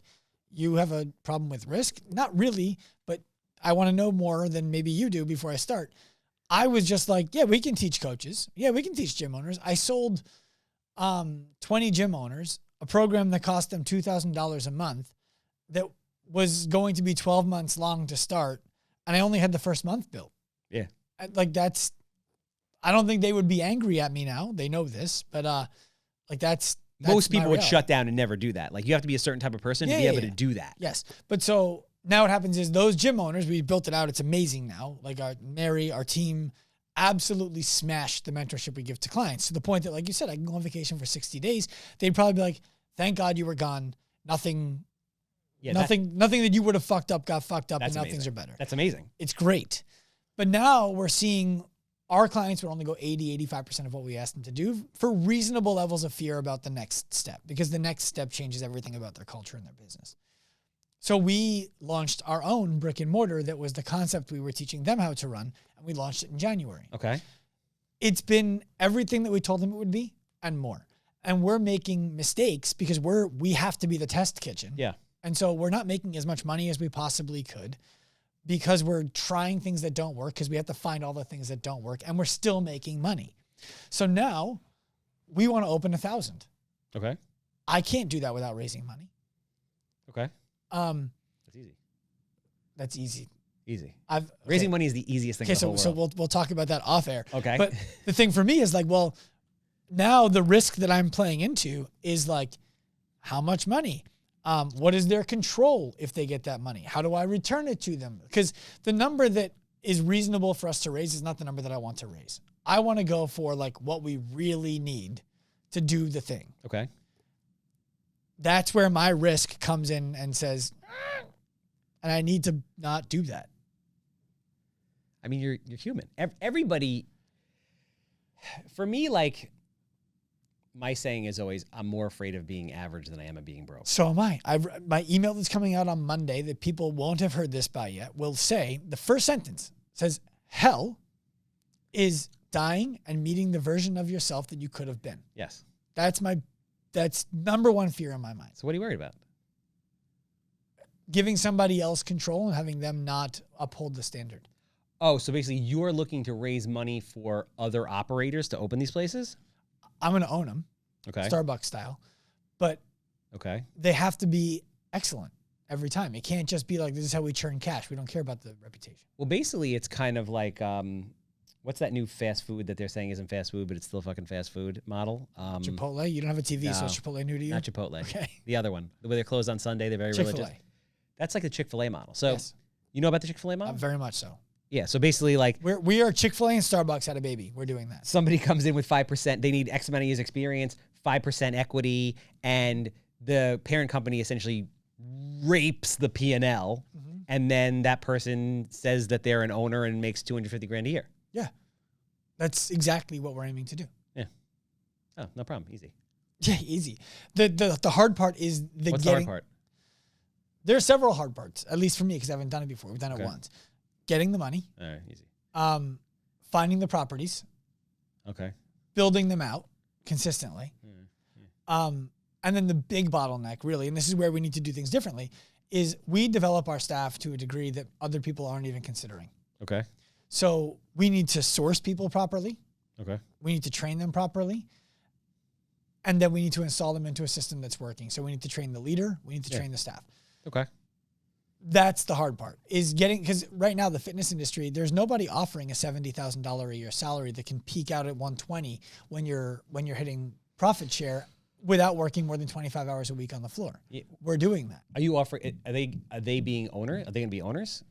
you have a problem with risk? Not really, but I want to know more than maybe you do before I start. I was just like, yeah, we can teach coaches. Yeah, we can teach gym owners. I sold 20 gym owners a program that cost them $2,000 a month that was going to be 12 months long to start. And I only had the first month built. Yeah. I don't think they would be angry at me now. They know this, but that's most people would reality. shut down and never do that. Like you have to be a certain type of person to be able to do that. Yes. But so now what happens is those gym owners, we built it out. It's amazing now. Like our team absolutely smashed the mentorship we give to clients to the point that, like you said, I can go on vacation for 60 days. They'd probably be like, thank God you were gone. Nothing that you would have fucked up got fucked up, and now things are better. That's amazing. It's great. But now we're seeing our clients would only go 85% of what we asked them to do for reasonable levels of fear about the next step, because the next step changes everything about their culture and their business. So we launched our own brick and mortar that was the concept we were teaching them how to run, and we launched it in January. Okay. It's been everything that we told them it would be and more. And we're making mistakes because we have to be the test kitchen. Yeah. And so we're not making as much money as we possibly could because we're trying things that don't work, because we have to find all the things that don't work, and we're still making money. So now we want to open 1,000. Okay. I can't do that without raising money. Okay. That's easy. That's easy. Easy. Okay. Raising money is the easiest thing in the whole world. So we'll talk about that off air. Okay. But the thing for me is like, well, now the risk that I'm playing into is like, how much money? What is their control if they get that money? How do I return it to them? Because the number that is reasonable for us to raise is not the number that I want to raise. I want to go for like what we really need to do the thing. Okay. That's where my risk comes in and says, and I need to not do that. I mean, you're human. Everybody, for me, like, my saying is always, I'm more afraid of being average than I am of being broke. So am I. My email that's coming out on Monday that people won't have heard this by yet will say, the first sentence says, hell is dying and meeting the version of yourself that you could have been. Yes. That's number one fear in my mind. So what are you worried about? Giving somebody else control and having them not uphold the standard. Oh, so basically you're looking to raise money for other operators to open these places? I'm going to own them. Okay. Starbucks style. But okay, they have to be excellent every time. It can't just be like, this is how we churn cash. We don't care about the reputation. Well, basically it's kind of like, what's that new fast food that they're saying isn't fast food, but it's still fucking fast food model? Chipotle? You don't have a TV, so it's Chipotle new to you? Not Chipotle. Okay. The other one, the way they're closed on Sunday, they're very Chick-fil-A. religious. That's like the Chick-fil-A model. So Yes. you know about the Chick-fil-A model? Very much so. Yeah. So basically, like We are Chick-fil-A and Starbucks had a baby. We're doing that. somebody comes in with 5%. They need X amount of years experience, 5% equity, and the parent company essentially rapes the P&L, and then that person says that they're an owner and makes $250,000 a year. Yeah. That's exactly what we're aiming to do. Yeah. Oh, no problem. Easy. Yeah, easy. The hard part is What's the hard part? There are several hard parts, at least for me, because I haven't done it before. We've done it Okay. once. Getting the money, All right, easy. finding the properties, Okay. building them out consistently. And then the big bottleneck, really, and this is where we need to do things differently, is we develop our staff to a degree that other people aren't even considering. Okay. So we need to source people properly. Okay. We need to train them properly. And then we need to install them into a system that's working. So we need to train the leader. We need to train the staff. Okay. That's the hard part, is getting, because right now the fitness industry, there's nobody offering a $70,000 a year salary that can peak out at 120 when you're hitting profit share without working more than 25 hours a week on the floor. Yeah. We're doing that. Are you offering? Are they being owner? Are they going to be owners?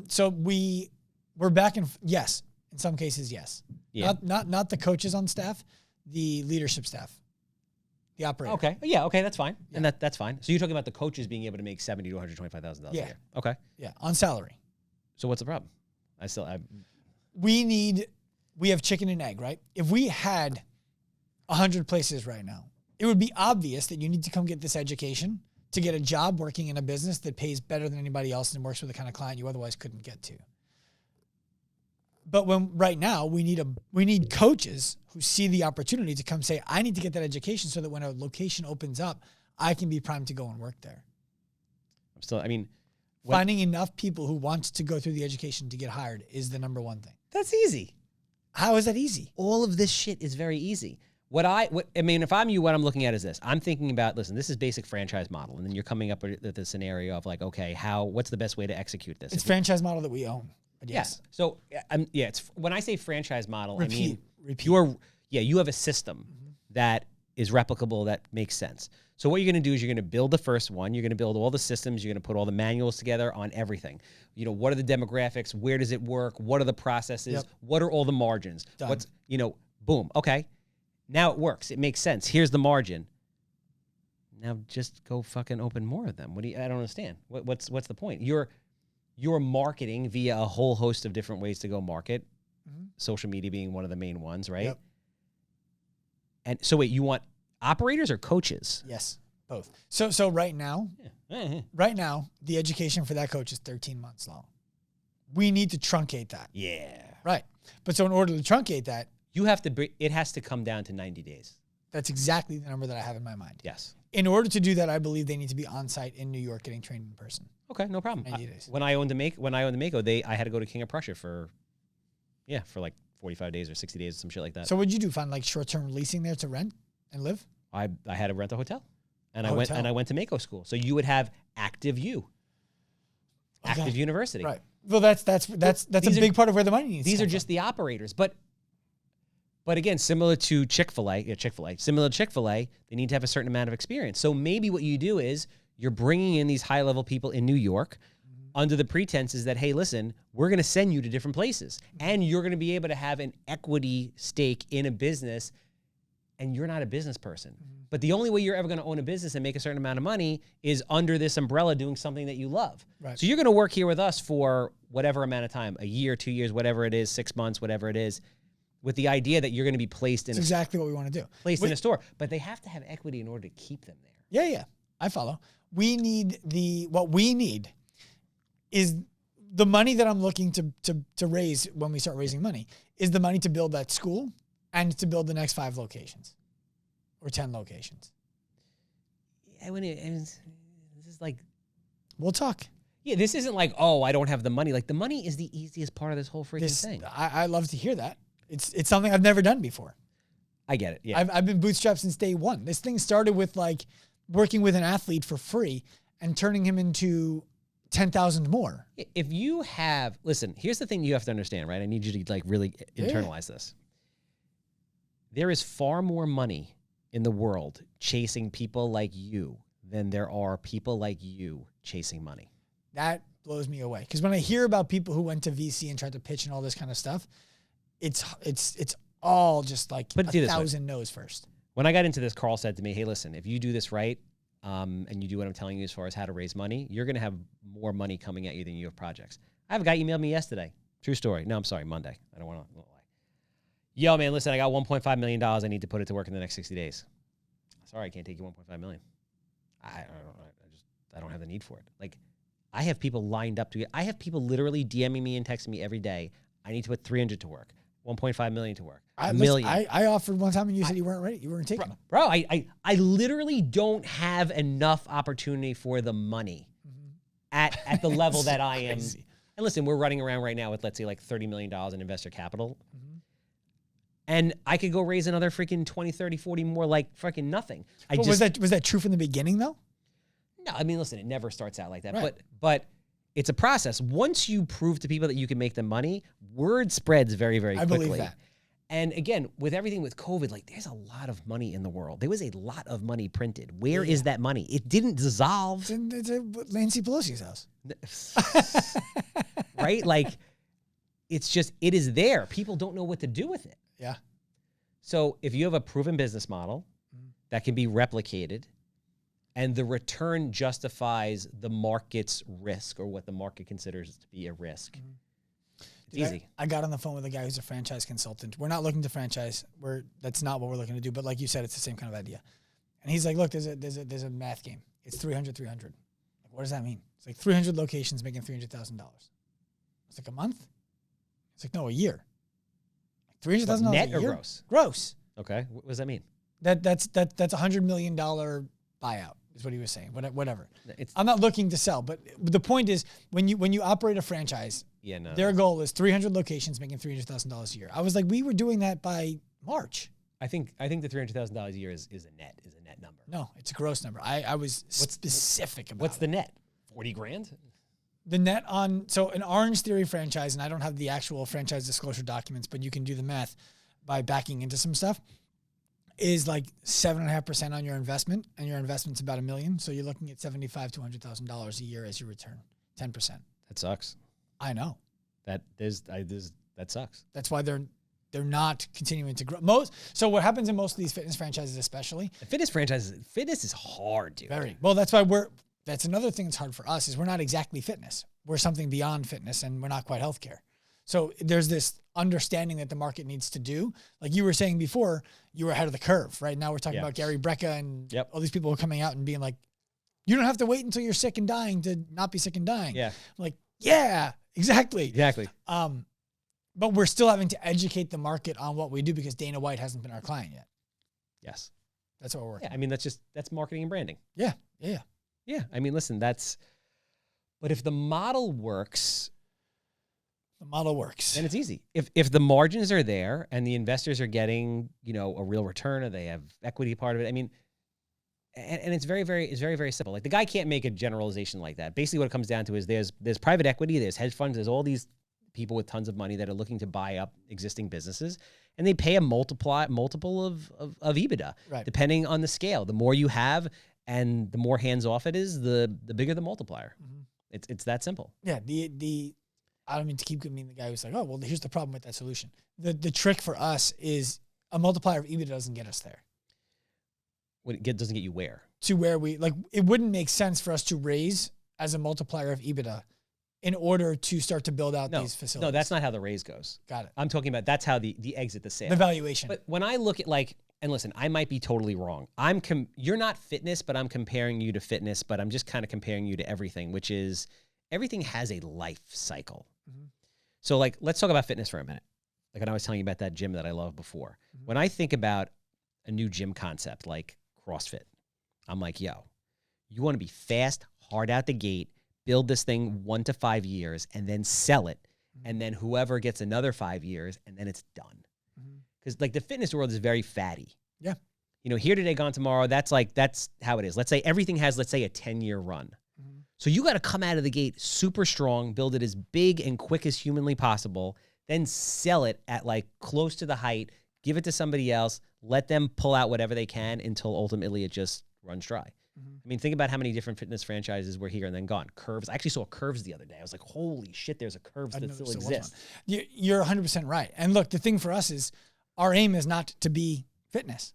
So we're back in, yes, in some cases, yes. Yeah. Not the coaches on staff, the leadership staff, the operator. Okay. Yeah. Okay. That's fine. Yeah. And that's fine. So you're talking about the coaches being able to make $70,000 to $125,000 a Yeah. year. Okay. Yeah, on salary. So what's the problem? We have chicken and egg, right? If we had 100 places right now, it would be obvious that you need to come get this education to get a job working in a business that pays better than anybody else and works with the kind of client you otherwise couldn't get to. But right now we need coaches who see the opportunity to come say, I need to get that education so that when a location opens up, I can be primed to go and work there. Finding enough people who want to go through the education to get hired is the number one thing. That's easy. How is that easy? All of this shit is very easy. If I'm you, what I'm looking at is this. I'm thinking about, listen, this is basic franchise model. And then you're coming up with the scenario of like, okay, what's the best way to execute this? It's franchise model that we own. But yes. Yeah. So it's when I say franchise model, Repeat. You have a system that is replicable, that makes sense. So what you're going to do is you're going to build the first one. You're going to build all the systems. You're going to put all the manuals together on everything. What are the demographics? Where does it work? What are the processes? Yep. What are all the margins? Done. Boom. Okay. Now it works. It makes sense. Here's the margin. Now just go fucking open more of them. I don't understand. What's the point? You're marketing via a whole host of different ways to go market. Social media being one of the main ones, right? Yep. And so wait, you want operators or coaches? Yes, both. So right now, the education for that coach is 13 months long. We need to truncate that. Yeah. Right. But so in order to truncate that, it has to come down to 90 days. That's exactly the number that I have in my mind. Yes. In order to do that, I believe they need to be on site in New York getting trained in person. Okay, no problem. 90 days. When I owned the Mako, I had to go to King of Prussia for like 45 days or 60 days or some shit like that. So what'd you do? Find like short-term leasing there to rent and live? I had to rent a hotel. And I went to Mako school. So you would have active university. Right. Well, that's a big part of where the money needs. These are just the operators, but again, similar to Chick-fil-A, they need to have a certain amount of experience. So maybe what you do is you're bringing in these high-level people in New York under the pretenses that, hey, listen, we're going to send you to different places, and you're going to be able to have an equity stake in a business, and you're not a business person. But the only way you're ever going to own a business and make a certain amount of money is under this umbrella doing something that you love. Right. So you're going to work here with us for whatever amount of time, a year, 2 years, whatever it is, 6 months, whatever it is, with the idea that you're going to be placed in exactly what we want to do. In a store. But they have to have equity in order to keep them there. Yeah. I follow. What we need is the money that I'm looking to raise when we start raising money is the money to build that school and to build the next 5 locations or 10 locations. Yeah, this is like, we'll talk. Yeah, this isn't like, oh, I don't have the money. Like, the money is the easiest part of this whole freaking thing. I love to hear that. It's something I've never done before. I get it. Yeah, I've been bootstrapped since day one. This thing started with like working with an athlete for free and turning him into 10,000 more. If you listen, here's the thing you have to understand, right? I need you to like really internalize this. There is far more money in the world chasing people like you than there are people like you chasing money. That blows me away. Because when I hear about people who went to VC and tried to pitch and all this kind of stuff, it's all just like But do a this way. thousand no's first. When I got into this, Carl said to me, hey, listen, if you do this right, and you do what I'm telling you as far as how to raise money, you're going to have more money coming at you than you have projects. I have a guy emailed me yesterday. True story. No, I'm sorry, Monday. I don't want to lie. Yo, man, listen, I got $1.5 million. I need to put it to work in the next 60 days. Sorry, I can't take you $1.5 million. I don't have the need for it. Like, I have people lined up to it. I have people literally DMing me and texting me every day. I need to put 300 to work, 1.5 million to work, a million. I offered one time and you said you weren't ready. You weren't taking them. Bro, I literally don't have enough opportunity for the money at the level that I am. Crazy. And listen, we're running around right now with, let's say, like $30 million in investor capital. And I could go raise another freaking 20, 30, 40 more like freaking nothing. Was that true from the beginning though? No, I mean, listen, it never starts out like that. Right. But it's a process. Once you prove to people that you can make them money, word spreads very, very quickly. I believe that. And again, with everything with COVID, like there's a lot of money in the world. There was a lot of money printed. Where is that money? It didn't dissolve. It's at Nancy Pelosi's house. Right? Like, it's just, it is there. People don't know what to do with it. Yeah. So if you have a proven business model that can be replicated and the return justifies the market's risk or what the market considers to be a risk, it's easy. I got on the phone with a guy who's a franchise consultant. We're not looking to franchise. That's not what we're looking to do. But like you said, it's the same kind of idea. And he's like, look, there's a math game. It's 300, 300. Like, what does that mean? It's like 300 locations making $300,000. It's like a month? It's like, no, a year. $300,000 net a year? or gross? Gross. Okay. What does that mean? That's $100 million buyout is what he was saying. Whatever. It's, I'm not looking to sell, but the point is when you operate a franchise, their goal is 300 locations making $300,000 a year. I was like, we were doing that by March. I think the $300,000 a year is a net number. No, it's a gross number. I was specific about what's the net? 40 grand? The net on, so an Orange Theory franchise, and I don't have the actual franchise disclosure documents, but you can do the math by backing into some stuff, is like 7.5% on your investment, and your investment's about $1 million. So you're looking at $75,000 to $100,000 a year as your return, 10%. That sucks. I know. That sucks. That's why they're not continuing to grow. So what happens in most of these fitness franchises, especially, Fitness is hard, dude. very well. That's why that's another thing that's hard for us is we're not exactly fitness. We're something beyond fitness, and we're not quite healthcare. So there's this understanding that the market needs to do. Like you were saying before, you were ahead of the curve. Right now we're talking about Gary Brecka and all these people are coming out and being like, you don't have to wait until you're sick and dying to not be sick and dying. Yeah. I'm like, yeah, exactly. Exactly. But we're still having to educate the market on what we do because Dana White hasn't been our client yet. Yes. That's what we're working. Yeah. I mean, that's marketing and branding. Yeah. Yeah. Yeah. I mean, listen, but if the model works, then it's easy. If the margins are there and the investors are getting, a real return or they have equity part of it, I mean, and it's very, very simple. Like the guy can't make a generalization like that. Basically what it comes down to is there's private equity, there's hedge funds, there's all these people with tons of money that are looking to buy up existing businesses, and they pay a multiple of EBITDA, right, depending on the scale. The more you have and the more hands off it is, the bigger the multiplier. Mm-hmm. It's that simple. Yeah. I don't mean to keep being the guy who's like, oh, well, here's the problem with that solution. The trick for us is a multiplier of EBITDA doesn't get us there. Doesn't get you where? To where it wouldn't make sense for us to raise as a multiplier of EBITDA in order to start to build out these facilities. No, that's not how the raise goes. Got it. I'm talking about that's how the exit the sale. The valuation. But when I look at and listen, I might be totally wrong. You're not fitness, but I'm comparing you to fitness, but I'm just kind of comparing you to everything, which is everything has a life cycle. Mm-hmm. So let's talk about fitness for a minute. Like when I was telling you about that gym that I loved before. Mm-hmm. When I think about a new gym concept like CrossFit, I'm like, yo, you want to be fast, hard out the gate, build this thing 1 to 5 years and then sell it. Mm-hmm. And then whoever gets another 5 years and then it's done. Because the fitness world is very fatty. Yeah. Here today, gone tomorrow. That's how it is. Let's say everything has, a 10-year run. Mm-hmm. So you got to come out of the gate super strong, build it as big and quick as humanly possible, then sell it at close to the height, give it to somebody else, let them pull out whatever they can until ultimately it just runs dry. I mean, think about how many different fitness franchises were here and then gone. Curves. I actually saw Curves the other day. I was like, holy shit, there's a Curves that still exists. You're 100% right. And look, the thing for us is our aim is not to be fitness.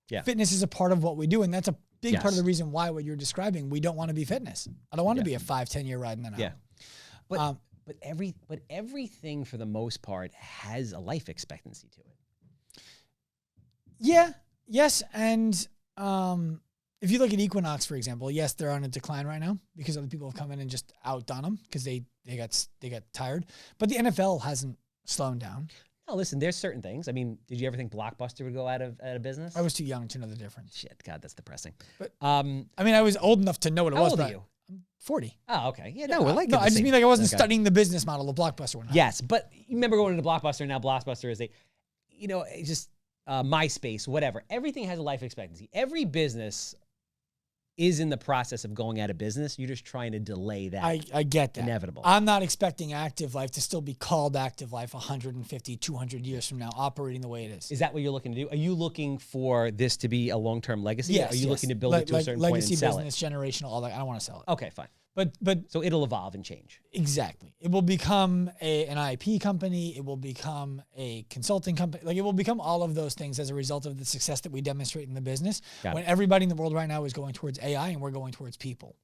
Yeah. Fitness is a part of what we do. And that's a big part of the reason why what you're describing, we don't want to be fitness. I don't want to be a 5-10 year ride and then out. Yeah. But everything for the most part has a life expectancy to it. Yeah. Yes. And if you look at Equinox, for example, yes, they're on a decline right now because other people have come in and just outdone them because they got tired. But the NFL hasn't slowed down. No, listen, there's certain things. I mean, did you ever think Blockbuster would go out of business? I was too young to know the difference. Shit, God, that's depressing. But I mean, I was old enough to know what it was. How old are you? I'm 40. Oh, okay. Yeah, no, we're like no. I just mean like I wasn't studying the business model of Blockbuster. Yes, but you remember going into Blockbuster. Now Blockbuster is just MySpace, whatever. Everything has a life expectancy. Every business is in the process of going out of business. You're just trying to delay that. I get that. Inevitable. I'm not expecting Active Life to still be called Active Life 150, 200 years from now, operating the way it is. Is that what you're looking to do? Are you looking for this to be a long-term legacy? Yes. Are you looking to build it to a certain point and sell legacy business, generational, all that. I don't want to sell it. Okay, fine. But so it'll evolve and change. Exactly. It will become an IP company. It will become a consulting company. Like it will become all of those things as a result of the success that we demonstrate in the business. When everybody in the world right now is going towards AI and we're going towards people.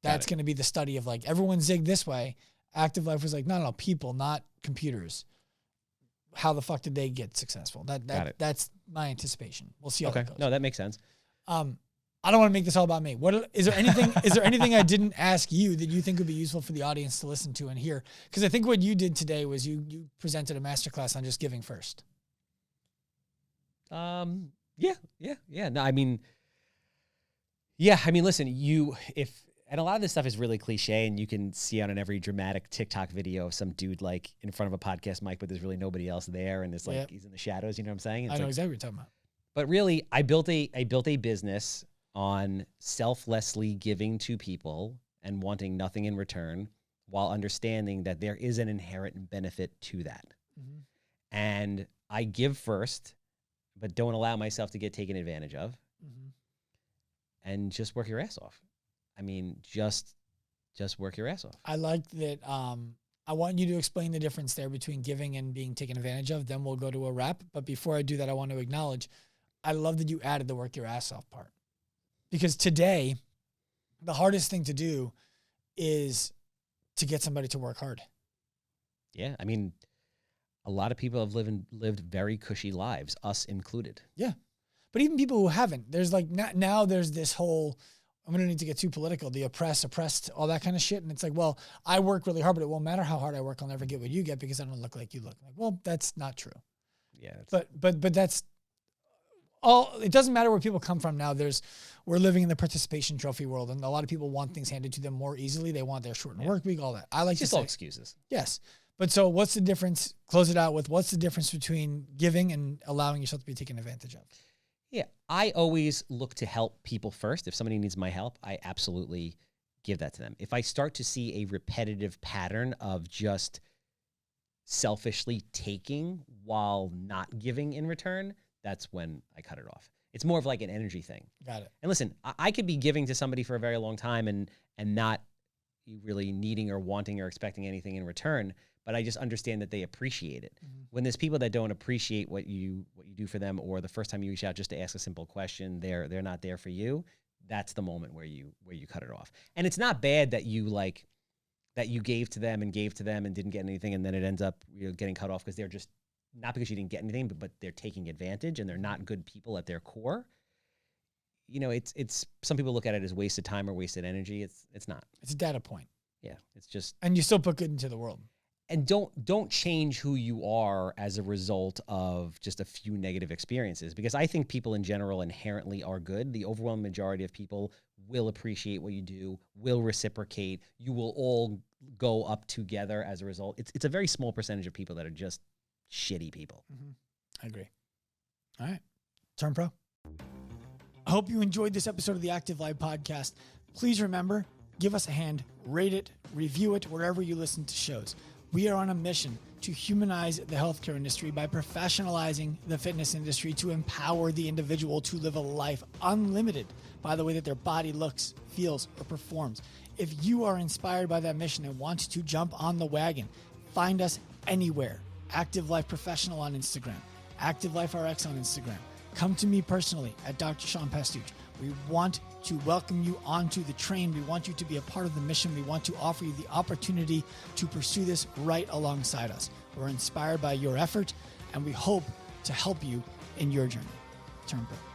That's going to be the study of like everyone zigged this way. Active Life was like, no, people, not computers. How the fuck did they get successful? That's my anticipation. We'll see how that goes. No, that makes sense. I don't want to make this all about me. What is there anything? Is there anything I didn't ask you that you think would be useful for the audience to listen to and hear? Because I think what you did today was you presented a masterclass on just giving first. Yeah. No, I mean, listen, and a lot of this stuff is really cliche, and you can see on every dramatic TikTok video of some dude like in front of a podcast mic, but there's really nobody else there, and it's like he's in the shadows. You know what I'm saying? I know exactly what you're talking about. But really, I built a business on selflessly giving to people and wanting nothing in return, while understanding that there is an inherent benefit to that. Mm-hmm. And I give first, but don't allow myself to get taken advantage of. Mm-hmm. And just work your ass off. I mean, just work your ass off. I like that. I want you to explain the difference there between giving and being taken advantage of. Then we'll go to a wrap. But before I do that, I want to acknowledge, I love that you added the work your ass off part. Because today, the hardest thing to do is to get somebody to work hard. Yeah. I mean, a lot of people have lived very cushy lives, us included. Yeah. But even people who haven't, there's like, now there's this whole, I'm going to need to get too political, the oppressed, all that kind of shit. And it's like, well, I work really hard, but it won't matter how hard I work. I'll never get what you get because I don't look like you look. Like, well, that's not true. Yeah. But that's all. It doesn't matter where people come from now. We're living in the participation trophy world, and a lot of people want things handed to them more easily. They want their shortened work week, all that. I like just to say all excuses. Yes. But so what's the difference? Close it out with what's the difference between giving and allowing yourself to be taken advantage of? Yeah, I always look to help people first. If somebody needs my help, I absolutely give that to them. If I start to see a repetitive pattern of just selfishly taking while not giving in return, that's when I cut it off. It's more of like an energy thing. Got it. And listen, I could be giving to somebody for a very long time and not really needing or wanting or expecting anything in return, but I just understand that they appreciate it. Mm-hmm. When there's people that don't appreciate what you do for them, or the first time you reach out just to ask a simple question, they're not there for you. That's the moment where you cut it off. And it's not bad that you gave to them and didn't get anything, and then it ends up getting cut off because they're just not because you didn't get anything, but they're taking advantage and they're not good people at their core. It's some people look at it as wasted time or wasted energy. It's not. It's a data point. Yeah, it's just. And you still put good into the world. And don't change who you are as a result of just a few negative experiences, because I think people in general inherently are good. The overwhelming majority of people will appreciate what you do, will reciprocate. You will all go up together as a result. It's a very small percentage of people that are just shitty people. Mm-hmm. I agree. All right. Turn pro. I hope you enjoyed this episode of the Active Life podcast. Please remember, give us a hand, rate it, review it wherever you listen to shows. We are on a mission to humanize the healthcare industry by professionalizing the fitness industry to empower the individual to live a life unlimited by the way that their body looks, feels, or performs. If you are inspired by that mission and want to jump on the wagon, find us anywhere. Active Life Professional on Instagram, Active Life RX on Instagram. Come to me personally at Dr. Sean Pastuch. We want to welcome you onto the train. We want you to be a part of the mission. We want to offer you the opportunity to pursue this right alongside us. We're inspired by your effort, and we hope to help you in your journey. Turn pro.